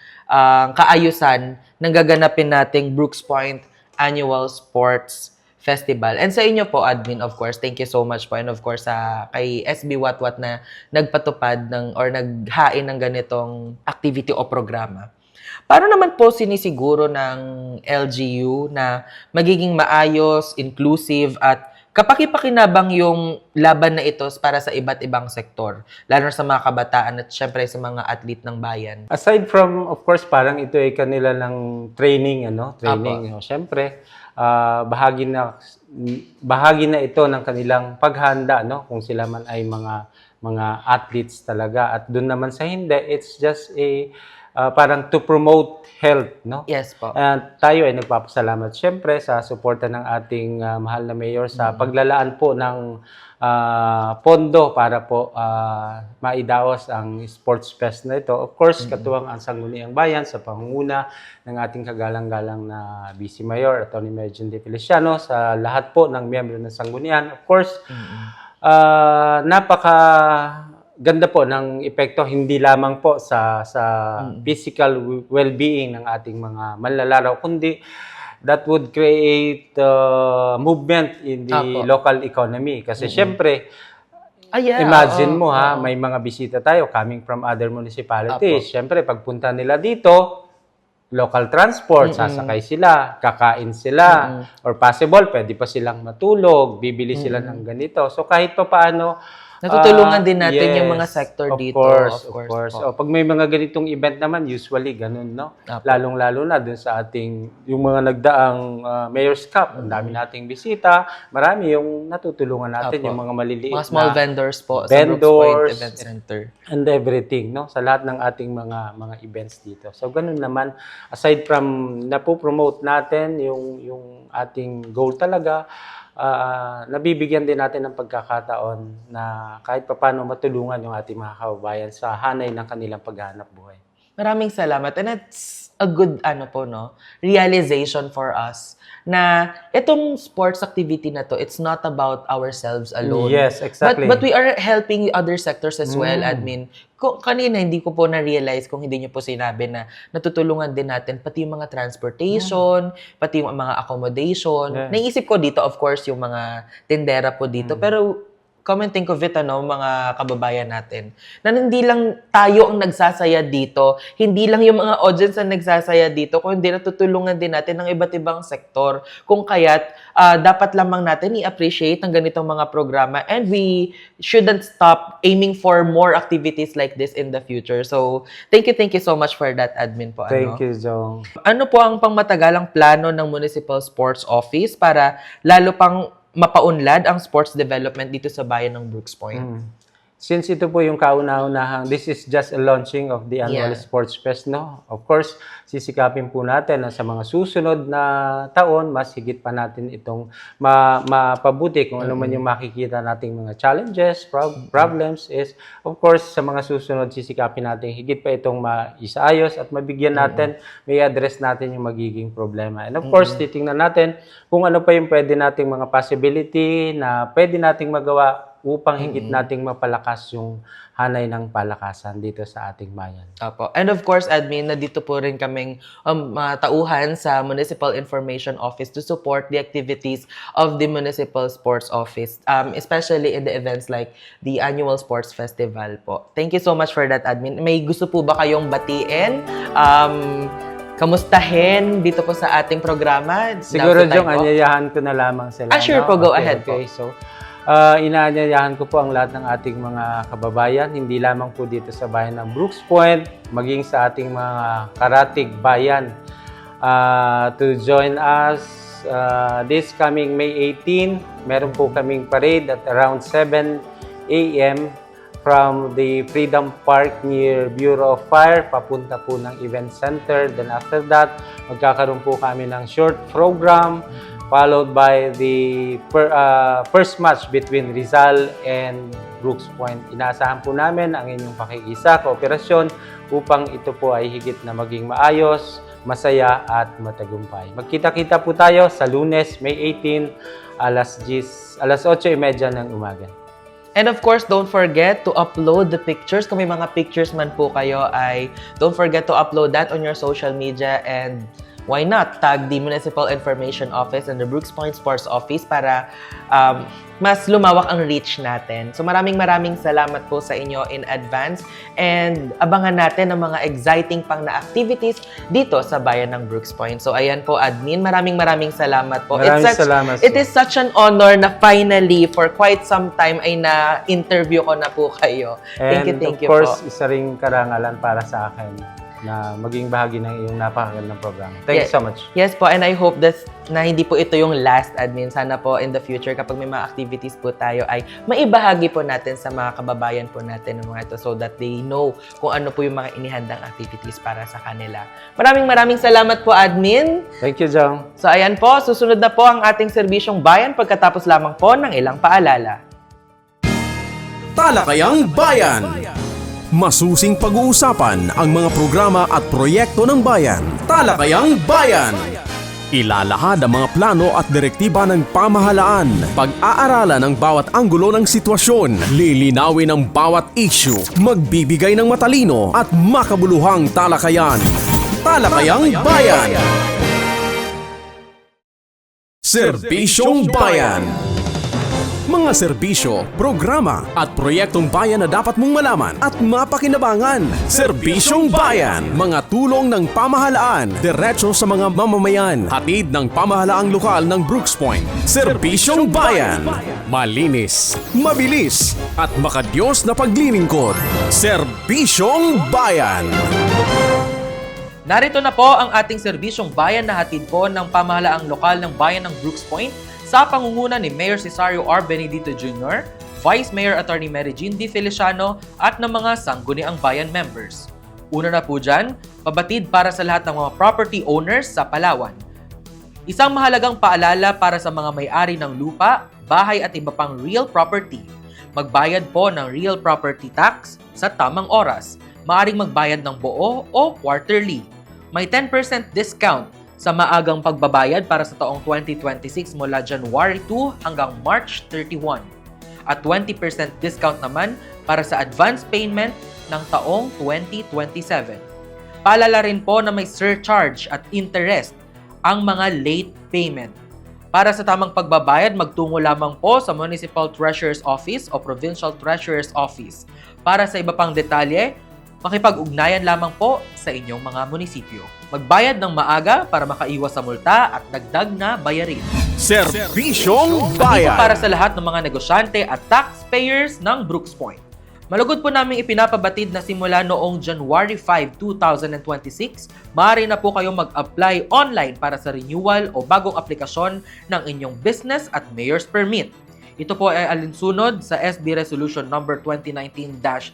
kaayusan ng gaganapin nating Brooks Point Annual Sports Festival. And sa inyo po, admin, of course, thank you so much po. And of course, kay SB Watwat na nagpatupad or naghain ng ganitong activity o programa. Paano naman po sinisiguro ng LGU na magiging maayos, inclusive, at kapaki-pakinabang yung laban na ito para sa iba't ibang sektor, lalo na sa mga kabataan at syempre sa mga athlete ng bayan? Aside from, of course, parang ito ay kanila ng training, syempre, bahagi na ito ng kanilang paghanda, kung sila man ay mga athletes talaga. At doon naman sa hindi, it's just parang to promote health, no? Yes po. Tayo ay nagpapasalamat syempre sa suporta ng ating mahal na mayor sa paglalaan po ng pondo para po maidaos ang sports fest na ito. Of course, katuwang ang Sangguniang Bayan sa pangunguna ng ating kagalang-galang na Vice Mayor, Atty. Mergen De Feliciano, sa lahat po ng miyembro ng Sanggunian. Of course, napaka ganda po ng epekto, hindi lamang po sa physical well-being ng ating mga manlalaro, kundi that would create movement in the local economy. Kasi syempre, imagine mo may mga bisita tayo coming from other municipalities. Syempre, pagpunta nila dito, local transport, sasakay sila, kakain sila, or possible, pwede pa silang matulog, bibili sila ng ganito. So kahit pa paano, natutulungan din natin yung mga sector dito. Of course. Pag may mga ganitong event naman, usually ganun, no? Lalong-lalo na dun sa ating, yung mga nagdaang Mayor's Cup, ang dami nating bisita, marami yung natutulungan natin, yung mga maliliit mga small vendors po sa Brooks Point Event Center. And everything, no? Sa lahat ng ating mga events dito. So, ganun naman, aside from napopromote natin yung ating goal talaga, nabibigyan din natin ng pagkakataon na kahit papaano matulungan yung ating mga kababayan sa hanay ng kanilang paghahanap buhay. Maraming salamat. And it's a good realization for us na itong sports activity na to, it's not about ourselves alone. Yes, exactly. But we are helping other sectors as well, admin. Kanina hindi ko po na-realize kung hindi niyo po sinabi na natutulungan din natin pati yung mga transportation, pati yung mga accommodation. Yeah. Naisip ko dito, of course, yung mga tindera po dito. Pero come and think of it, mga kababayan natin, na hindi lang tayo ang nagsasaya dito, hindi lang yung mga audience ang nagsasaya dito, kundi natutulungan din natin ng iba't ibang sektor. Kung kaya't, dapat lamang natin i-appreciate ang ganitong mga programa, and we shouldn't stop aiming for more activities like this in the future. So, thank you so much for that, admin po. Thank you, Jong. Ano po ang pangmatagalang plano ng Municipal Sports Office para lalo pang mapaunlad ang sports development dito sa bayan ng Brooks Point? Since ito po yung kauna-unahang, this is just a launching of the annual Sports Fest, no? Of course, sisikapin po natin na sa mga susunod na taon, mas higit pa natin itong mapabuti kung ano man yung makikita nating mga challenges, problems is, of course, sa mga susunod, sisikapin natin higit pa itong maisaayos at mabigyan natin, may address natin yung magiging problema. And of course, titingnan natin kung ano pa yung pwede nating mga possibility na pwede nating magawa upang higit nating mapalakas yung hanay ng palakasan dito sa ating bayan. Opo. And of course, admin, nandito po rin kaming tauhan sa Municipal Information Office to support the activities of the Municipal Sports Office, especially in the events like the Annual Sports Festival po. Thank you so much for that, admin. May gusto po ba kayong batiin? Kamustahin dito po sa ating programa? Siguro, Jong, anyayahan ko na lamang sila. Sure po. Go ahead po. Okay, so inaanyayahan ko po ang lahat ng ating mga kababayan, hindi lamang po dito sa bayan ng Brooks Point, maging sa ating mga karatig bayan, to join us this coming May 18. Meron po kaming parade at around 7 a.m. from the Freedom Park near Bureau of Fire, papunta po ng Event Center. Then after that, magkakaroon po kami ng short program, followed by the first match between Rizal and Brooks Point. Inaasahan po namin ang inyong pakikisa, kooperasyon upang ito po ay higit na maging maayos, masaya at matagumpay. Magkita-kita po tayo sa Lunes, May 18, alas 8:30 ng umaga. And of course, don't forget to upload the pictures. Kung may mga pictures man po kayo, ay don't forget to upload that on your social media, and why not tag the Municipal Information Office and the Brooks Point Sports Office para mas lumawak ang reach natin. So maraming salamat po sa inyo in advance, and abangan natin ang mga exciting pang na activities dito sa bayan ng Brooks Point. So ayan po, admin, maraming salamat po. Salamat. It is such an honor na finally for quite some time ay na-interview ko na po kayo. Thank you of course, isa ring karangalan para sa akin na maging bahagi ng iyong napakagandang programa. Thank you so much. Yes po, and I hope na hindi po ito yung last, admin. Sana po in the future, kapag may mga activities po tayo, ay maibahagi po natin sa mga kababayan po natin ng mga ito so that they know kung ano po yung mga inihandang activities para sa kanila. Maraming salamat po, admin. Thank you, Jong. So ayan po, susunod na po ang ating serbisyong bayan pagkatapos lamang po ng ilang paalala. Talakayang Bayan. Masusing pag-uusapan ang mga programa at proyekto ng bayan. Talakayang Bayan. Ilalahad ang mga plano at direktiba ng pamahalaan. Pag-aaralan ang bawat anggulo ng sitwasyon. Lilinawin ang bawat issue. Magbibigay ng matalino at makabuluhang talakayan. Talakayang Bayan. Serbisyong Bayan. Mga serbisyo, programa at proyektong bayan na dapat mong malaman at mapakinabangan. Serbisyong Bayan. Mga tulong ng pamahalaan, diretso sa mga mamamayan. Hatid ng pamahalaang lokal ng Brooks Point. Serbisyong Bayan. Malinis, mabilis at makadiyos na paglilingkod. Serbisyong Bayan. Narito na po ang ating serbisyong bayan na hatid po ng pamahalaang lokal ng bayan ng Brooks Point sa pangunguna ni Mayor Cesario R. Benedito Jr., Vice Mayor Attorney Mary Jean D. Feliciano at ng mga sangguniang bayan members. Una na po dyan, pabatid para sa lahat ng mga property owners sa Palawan. Isang mahalagang paalala para sa mga may-ari ng lupa, bahay at iba pang real property. Magbayad po ng real property tax sa tamang oras. maaaring magbayad ng buo o quarterly. May 10% discount sa maagang pagbabayad para sa taong 2026 mula January 2 hanggang March 31. At 20% discount naman para sa advance payment ng taong 2027. Paalala rin po na may surcharge at interest ang mga late payment. Para sa tamang pagbabayad, magtungo lamang po sa Municipal Treasurer's Office o Provincial Treasurer's Office. Para sa iba pang detalye, makipag-ugnayan lamang po sa inyong mga munisipyo. Magbayad ng maaga para makaiwas sa multa at dagdag na bayarin. Serbisyong Ito Bayan. para sa lahat ng mga negosyante at taxpayers ng Brooks Point. Malugod po namin ipinapabatid na simula noong January 5, 2026, maaari na po kayong mag-apply online para sa renewal o bagong aplikasyon ng inyong business at mayor's permit. Ito po ay alinsunod sa SB Resolution number 2019-221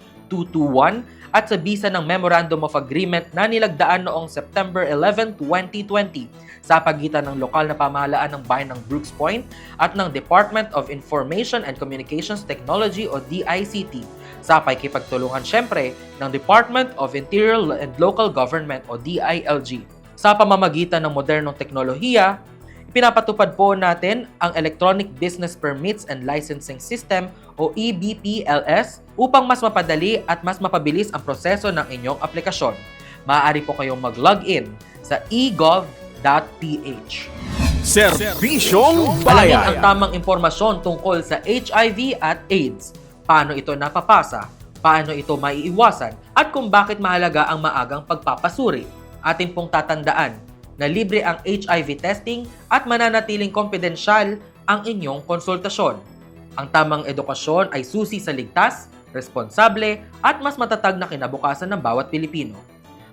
at sa bisa ng Memorandum of Agreement na nilagdaan noong September 11, 2020 sa pagitan ng lokal na pamahalaan ng bayan ng Brooks Point at ng Department of Information and Communications Technology o DICT sa pakikipagtulungan syempre ng Department of Interior and Local Government o DILG. Sa pamamagitan ng modernong teknolohiya, pinapatupad po natin ang Electronic Business Permits and Licensing System o EBPLS upang mas mapadali at mas mapabilis ang proseso ng inyong aplikasyon. Maaari po kayong mag-login sa egov.ph. Serbisyong Alamin ang Bayan. tamang impormasyon tungkol sa HIV at AIDS, paano ito napapasa, paano ito maiiwasan, at kung bakit mahalaga ang maagang pagpapasuri. Atin pong tatandaan na libre ang HIV testing at mananatiling kompidensyal ang inyong konsultasyon. Ang tamang edukasyon ay susi sa ligtas, responsable at mas matatag na kinabukasan ng bawat Pilipino.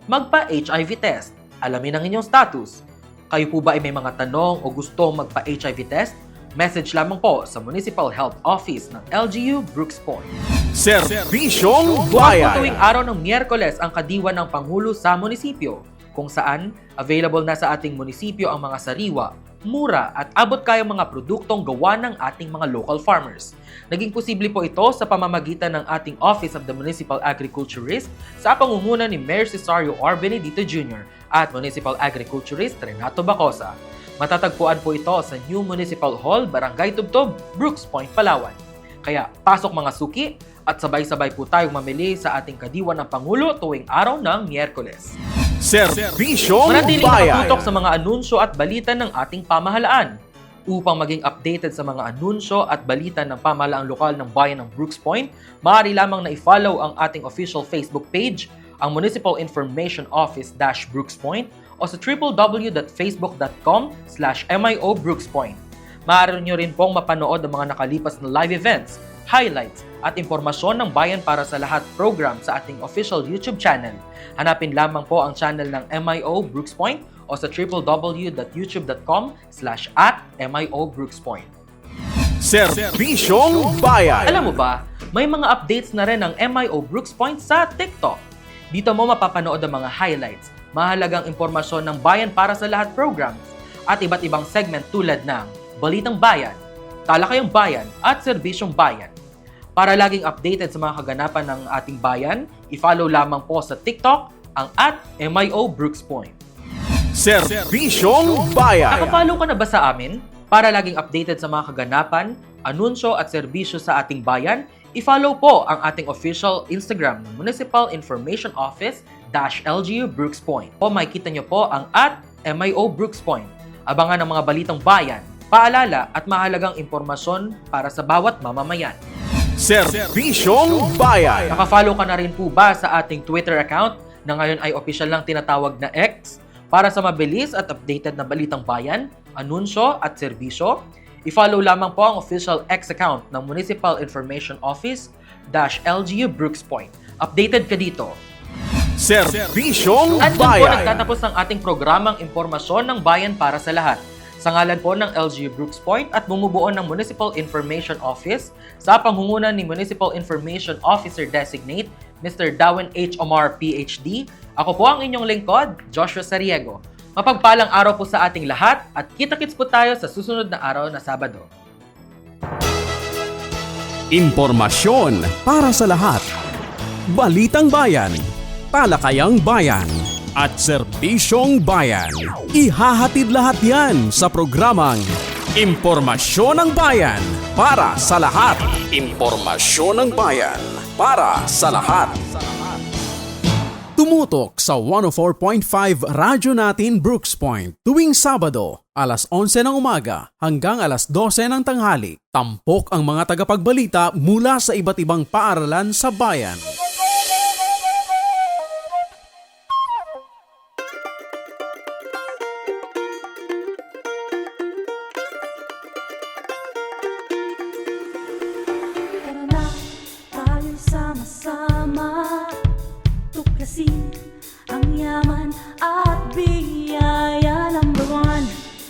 Magpa-HIV test. Alamin ang inyong status. Kayo po ba ay may mga tanong o gusto magpa-HIV test? Message lamang po sa Municipal Health Office ng LGU Brooks Point. Serbisyong Tuwing tuwing Bayan. araw ng Miyerkules ang kadiwa ng Pangulo sa munisipyo, kung saan available na sa ating munisipyo ang mga sariwa, mura at abot kayang mga produktong gawa ng ating mga local farmers. Naging posible po ito sa pamamagitan ng ating Office of the Municipal Agriculturist sa pangunguna ni Mayor Cesario R. Benedito Jr. at Municipal Agriculturist Renato Bacosa. Matatagpuan po ito sa New Municipal Hall, Barangay Tubtob, Brooks Point, Palawan. Kaya pasok mga suki at sabay-sabay po tayong mamili sa ating kadiwa ng Pangulo tuwing araw ng Miyerkules. Serbisyong Manatiling Bayan. nakatutok sa mga anunsyo at balita ng ating pamahalaan. Upang maging updated sa mga anunsyo at balita ng pamahalaang lokal ng bayan ng Brooks Point, maaari lamang na i-follow ang ating official Facebook page, ang Municipal Information Office-Brooks Point o sa www.facebook.com/MIO Brooks Point. Maaari nyo rin pong mapanood ang mga nakalipas na live events, highlights at impormasyon ng Bayan para sa Lahat program sa ating official YouTube channel. Hanapin lamang po ang channel ng MIO Brooks Point o sa www.youtube.com/@MIO Brooks Point. Serbisyong Bayan. Alam mo ba, may mga updates na rin ang MIO Brooks Point sa TikTok. Dito mo mapapanood ang mga highlights, mahalagang impormasyon ng Bayan para sa Lahat programs at iba't ibang segment tulad ng Balitang Bayan, Talakayang Bayan at Serbisyong Bayan. Para laging updated sa mga kaganapan ng ating bayan, i-follow lamang po sa TikTok ang @MIO Brooks Point. Serbisyong Bayan. Nakafollow ka na ba sa amin? Para laging updated sa mga kaganapan, anunsyo at serbisyo sa ating bayan, i-follow po ang ating official Instagram ng Municipal Information Office-LGU Brooks Point. O makikita nyo po ang @MIO Brooks Point. Abangan ang mga balitang bayan, paalala at mahalagang impormasyon para sa bawat mamamayan. Serbisyong Bayan. Nakafollow ka na rin po ba sa ating Twitter account na ngayon ay opisyal lang tinatawag na X? Para sa mabilis at updated na balitang bayan, anunsyo at serbisyo, i-follow lamang po ang official X account ng Municipal Information Office-LGU Brooks Point. Updated ka dito. Serbisyong At dyan po Bayan. nagtatapos ang ating programang Impormasyon ng Bayan para sa Lahat. Sa ngalan po ng LGU Brooks Point at bumubuo ng Municipal Information Office sa pangunguna ni Municipal Information Officer Designate Mr. Darwin H. Omar, PhD, ako po ang inyong lingkod, Joshua Sariego. Mapagpalang araw po sa ating lahat at kita-kits po tayo sa susunod na araw na Sabado. Impormasyon para sa lahat. Balitang Bayan. talakayang bayan at serbisyong bayan. Ihahatid lahat yan sa programang Impormasyon ng Bayan para sa lahat. Impormasyon ng Bayan para sa lahat. Tumutok sa 104.5 Radyo Natin Brooks Point tuwing Sabado, alas 11 ng umaga hanggang alas 12 ng tanghali. Tampok ang mga tagapagbalita mula sa iba't ibang paaralan sa bayan. Tara na, tayo'y sama-sama, tuklasin ang yaman at biyaya. Number one,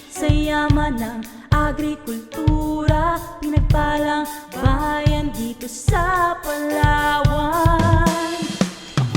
sa yaman ng agrikultura, pinagpalang bayan dito sa Palawan.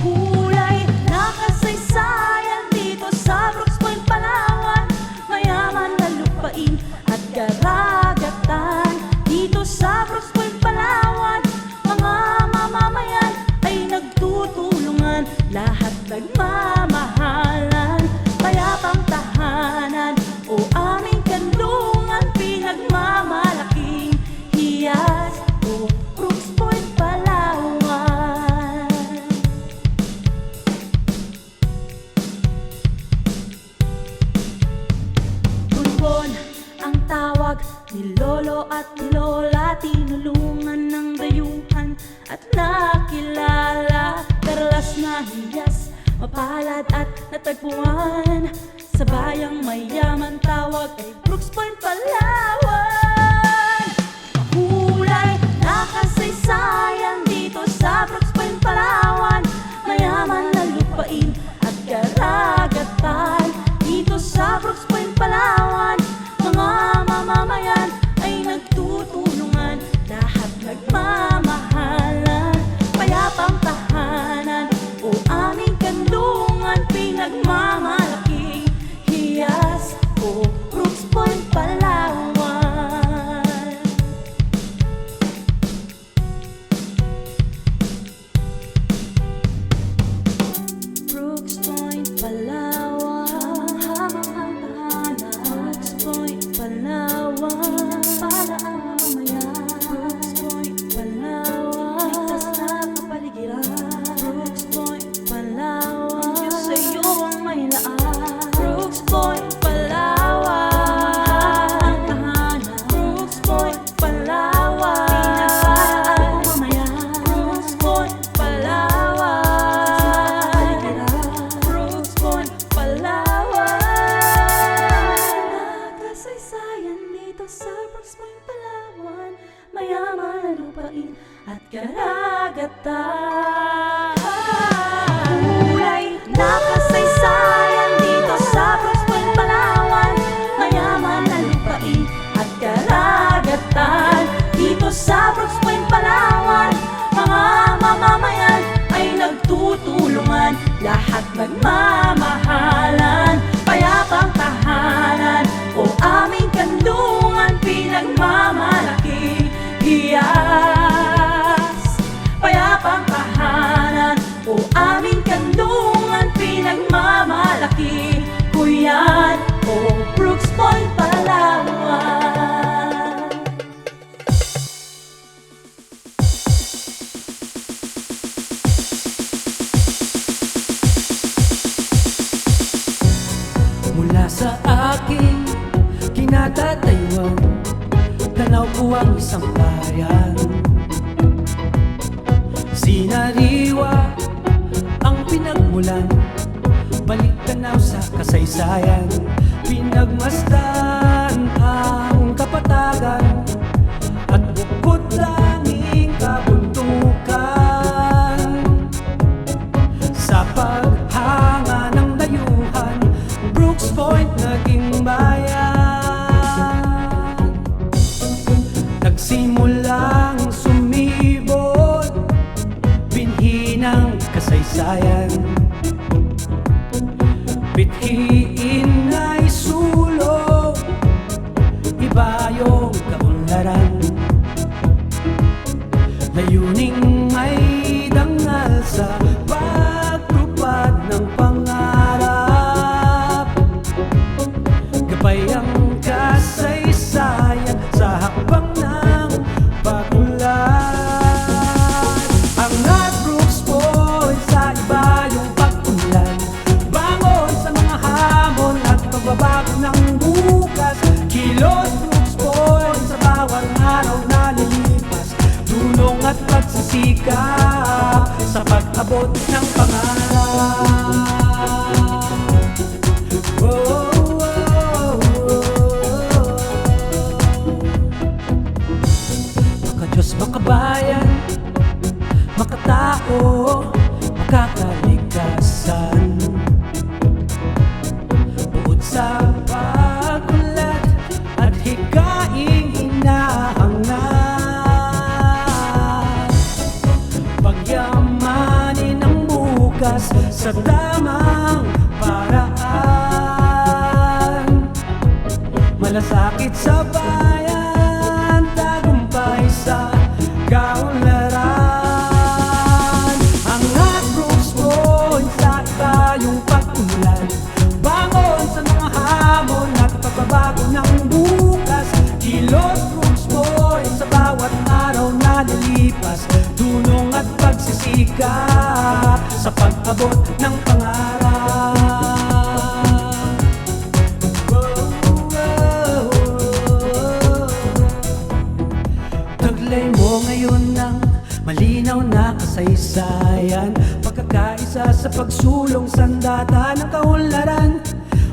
Kulay na kasaysayan dito sa Brooks Point, Palawan. Mayaman na lupain at karagatan dito sa Brooks Point, Palawan. Mga mamamayan ay nagtutulungan, lahat nagmamahalan. Payapang tahanan o aming kanlungan, pinagmamalaking hiyas o Brooks Point, Palawan. Turbon ang tawag ni Lolo at ni Lola, tinulungan ng dayuhan at nakilala. Perlas na hiyas, mapalad at natagpuan, sa bayang mayaman tawag ay Brooks Point, Palawan. Kulay na kasaysayan dito sa Brooks Point, Palawan. Mayaman na lupain at karagatan dito sa Brooks Point, Palawan. Mga mamamayan ay nagtutulungan, lahat nagmamahalan. Payapang tahanan o aming kanlungan, pinagmamalaking hiyas o Brooks Point, Palawan. Brooks Point, Palawan. Habang ang tahanan, Brooks Point, Palawan. Para ang mamamayan, Brooks Point, Palawan. Ligtas na kapaligiran, Brooks Point, Palawan. Diyos sa iyo ang may laan, Brooks Point, Palawan. Tahanan, Brooks Point, Palawan. Pinagpalaan ang mamayan, Brooks Point, Palawan. Brooks Point, Palawan. Nakasaysayan dito sa Brooks Point, Palawan. Mayaman na lupain at karagatan. Kulay na kasaysayan dito sa Brooks Point, Palawan. Mayaman na lupain at karagatan dito sa Brooks Point, Palawan. Mga mamamayan ay nagtutulungan, lahat nagmamahalan. Payapang tahanan o aming kanlungan, pinagmamalaking hiyas. Payapang tahanan o aming kanlungan, pinagmamalaking kuyan o Brooks Point, Palawan. Mula sa aking kinatatayuan, tanaw ko ang isang bayan. Sinariwa ang pinagmulan, balik tanaw sa kasaysayan. Pinagmasdan ang kapatagan at bukod langing kabuntukan. Sa paghanga ng dayuhan, Brooks Point naging bayan. Nagsimulang sumibol, binhi ng kasaysayan. Bithiin ay sulong, iba yung kaunlaran. Layuning may dangal sa pagtupad pag-abot ng pangarap. Oh, oh, oh, oh. Maka-Diyos, makabayan, makatao, makakalikasan. Bukod sa pagkulat at hikaing hinahangad, pagyamanin ang bukas sa tamang paraan. Malasakit sa bayan, tagumpay sa kaunlaran. Angat Brooks Point sa iba yung pag-unlad, bangon sa mga hamon at pagbabago ng bukas. Kilos Brooks Point sa bawat araw na nalipas, tunong at pagsisikap sa pag-abot ng pangarap. Taglay mo ngayon ng malinaw na kasaysayan, pagkakaisa sa pagsulong sandata ng kaunlaran.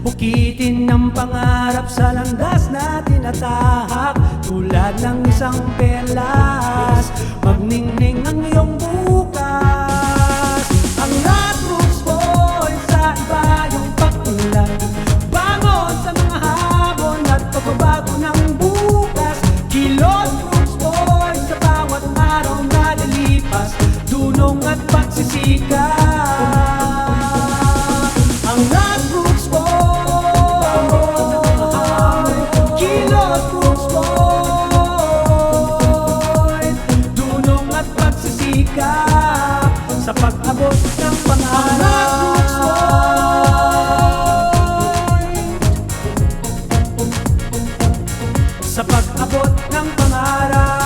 Ukitin ng pangarap sa landas na tinatahak, tulad ng isang pelas, magningning ang iyong bukas. Ang Brooks Point sa iba yung pag-unlad, bangon sa mga hamon at pagbabago ng bukas. Kilot Brooks Point sa bawat araw na nalipas, dunong at pagsisikap. Ang Brooks Point, Kilot Brooks Point, dunong at pagsisikap sa pag-abot ng pangarap. Sa pag-abot ng pangarap.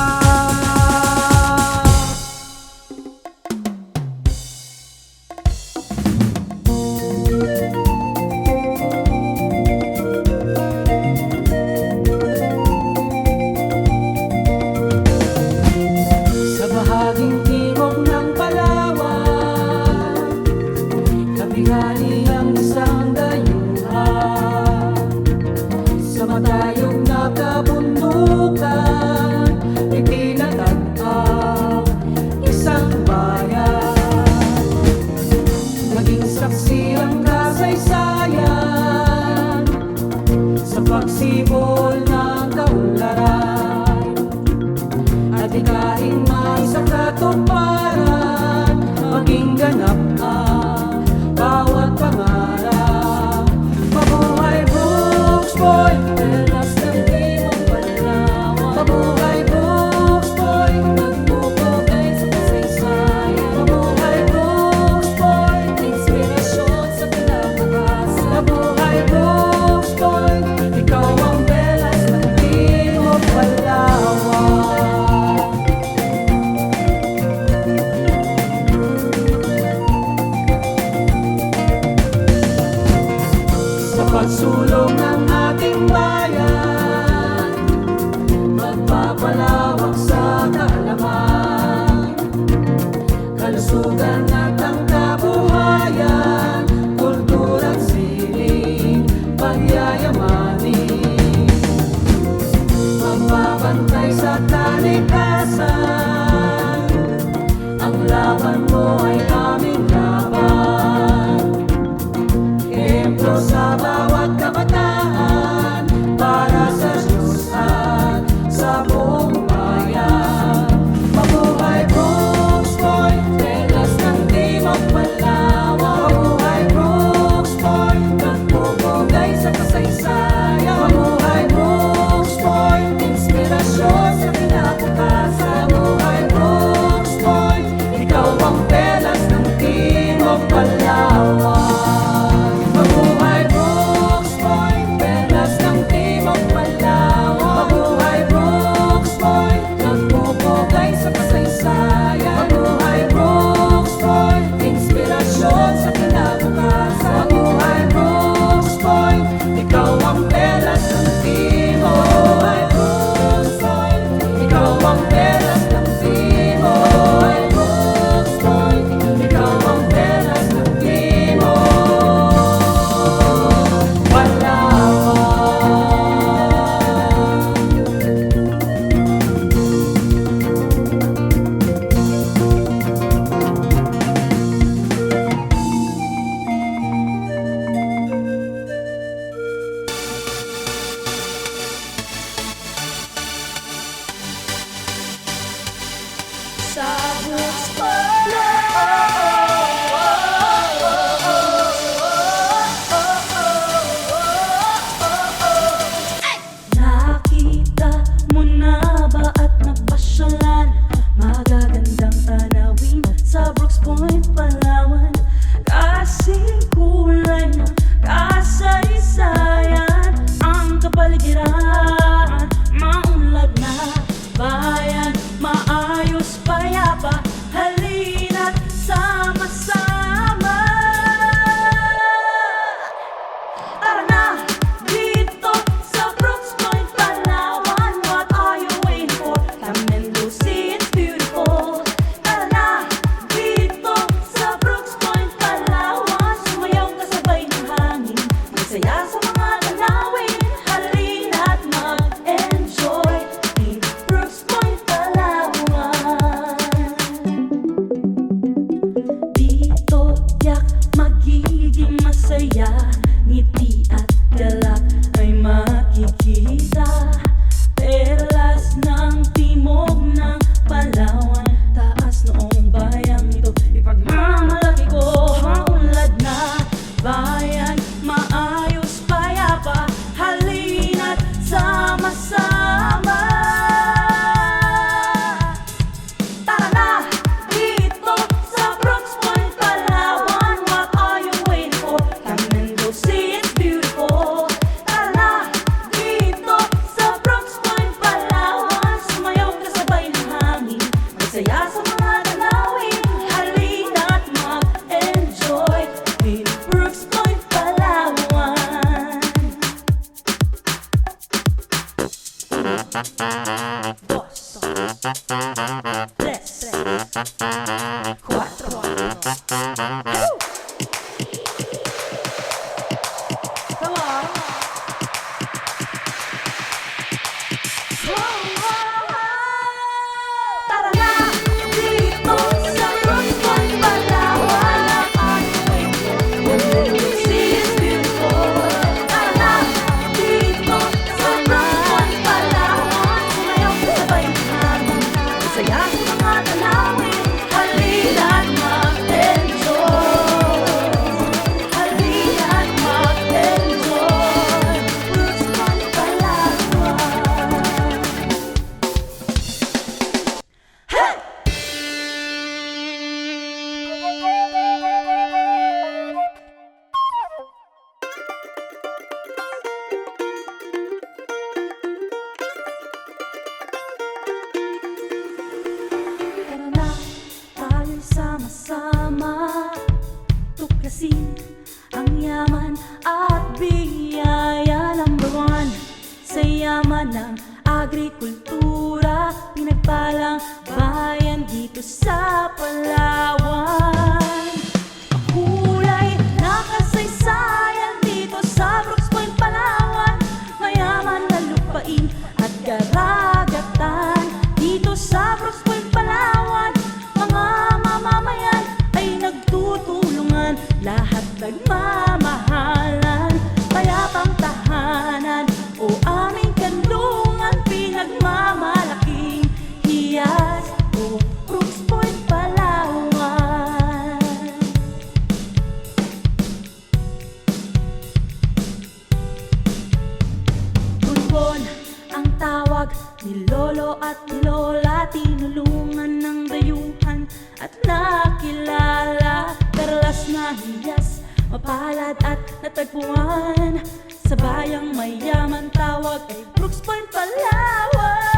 Sa bahaging timog ng Palawan, kabighani ang isang dayuhan. Sa matayog na kabundukan, dos, tres, cuatro. Come on. Tara na dito sa Brooks Point, Palawan. See is beautiful. Tara na dito sa Brooks Point, Palawan. Sumayaw sa bayan, masaya sa mga tanawin. Halina't mag-enjoy. Halina't mag-enjoy. Brooks Point, Palawan. Tara na, tayo'y sama-sama tuklasin ang yaman at biyaya. Number one, sa yaman ng agrikultura, pinagpalang bayan dito sa Palawan. Kulay na kasaysayan dito sa Brooks Point, Palawan. Mayaman na lupain at karagatan dito sa Brooks Point, Palawan. Mga mamamayan ay nagtutulungan, lahat nagmamahalan. Payapang tahanan o aming kanlungan, pinagmamalaking hiyas o Brooks Point, Palawan. Turbon ang tawag ni Lolo at ni Lola, tinulungan ng dayuhan at nakilala. Perlas na hiyas, mapalad at natagpuan, sa bayang mayaman tawag ay Brooks Point, Palawan.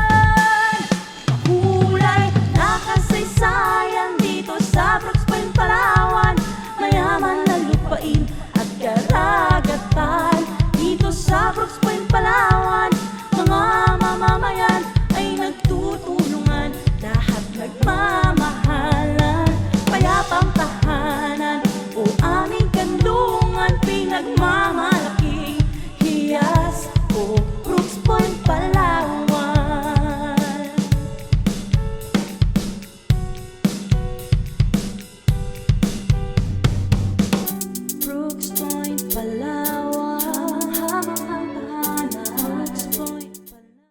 Kulay na kasaysayan dito sa Brooks Point, Palawan. Mayaman na lupain at karagatan dito sa Brooks Point, Palawan.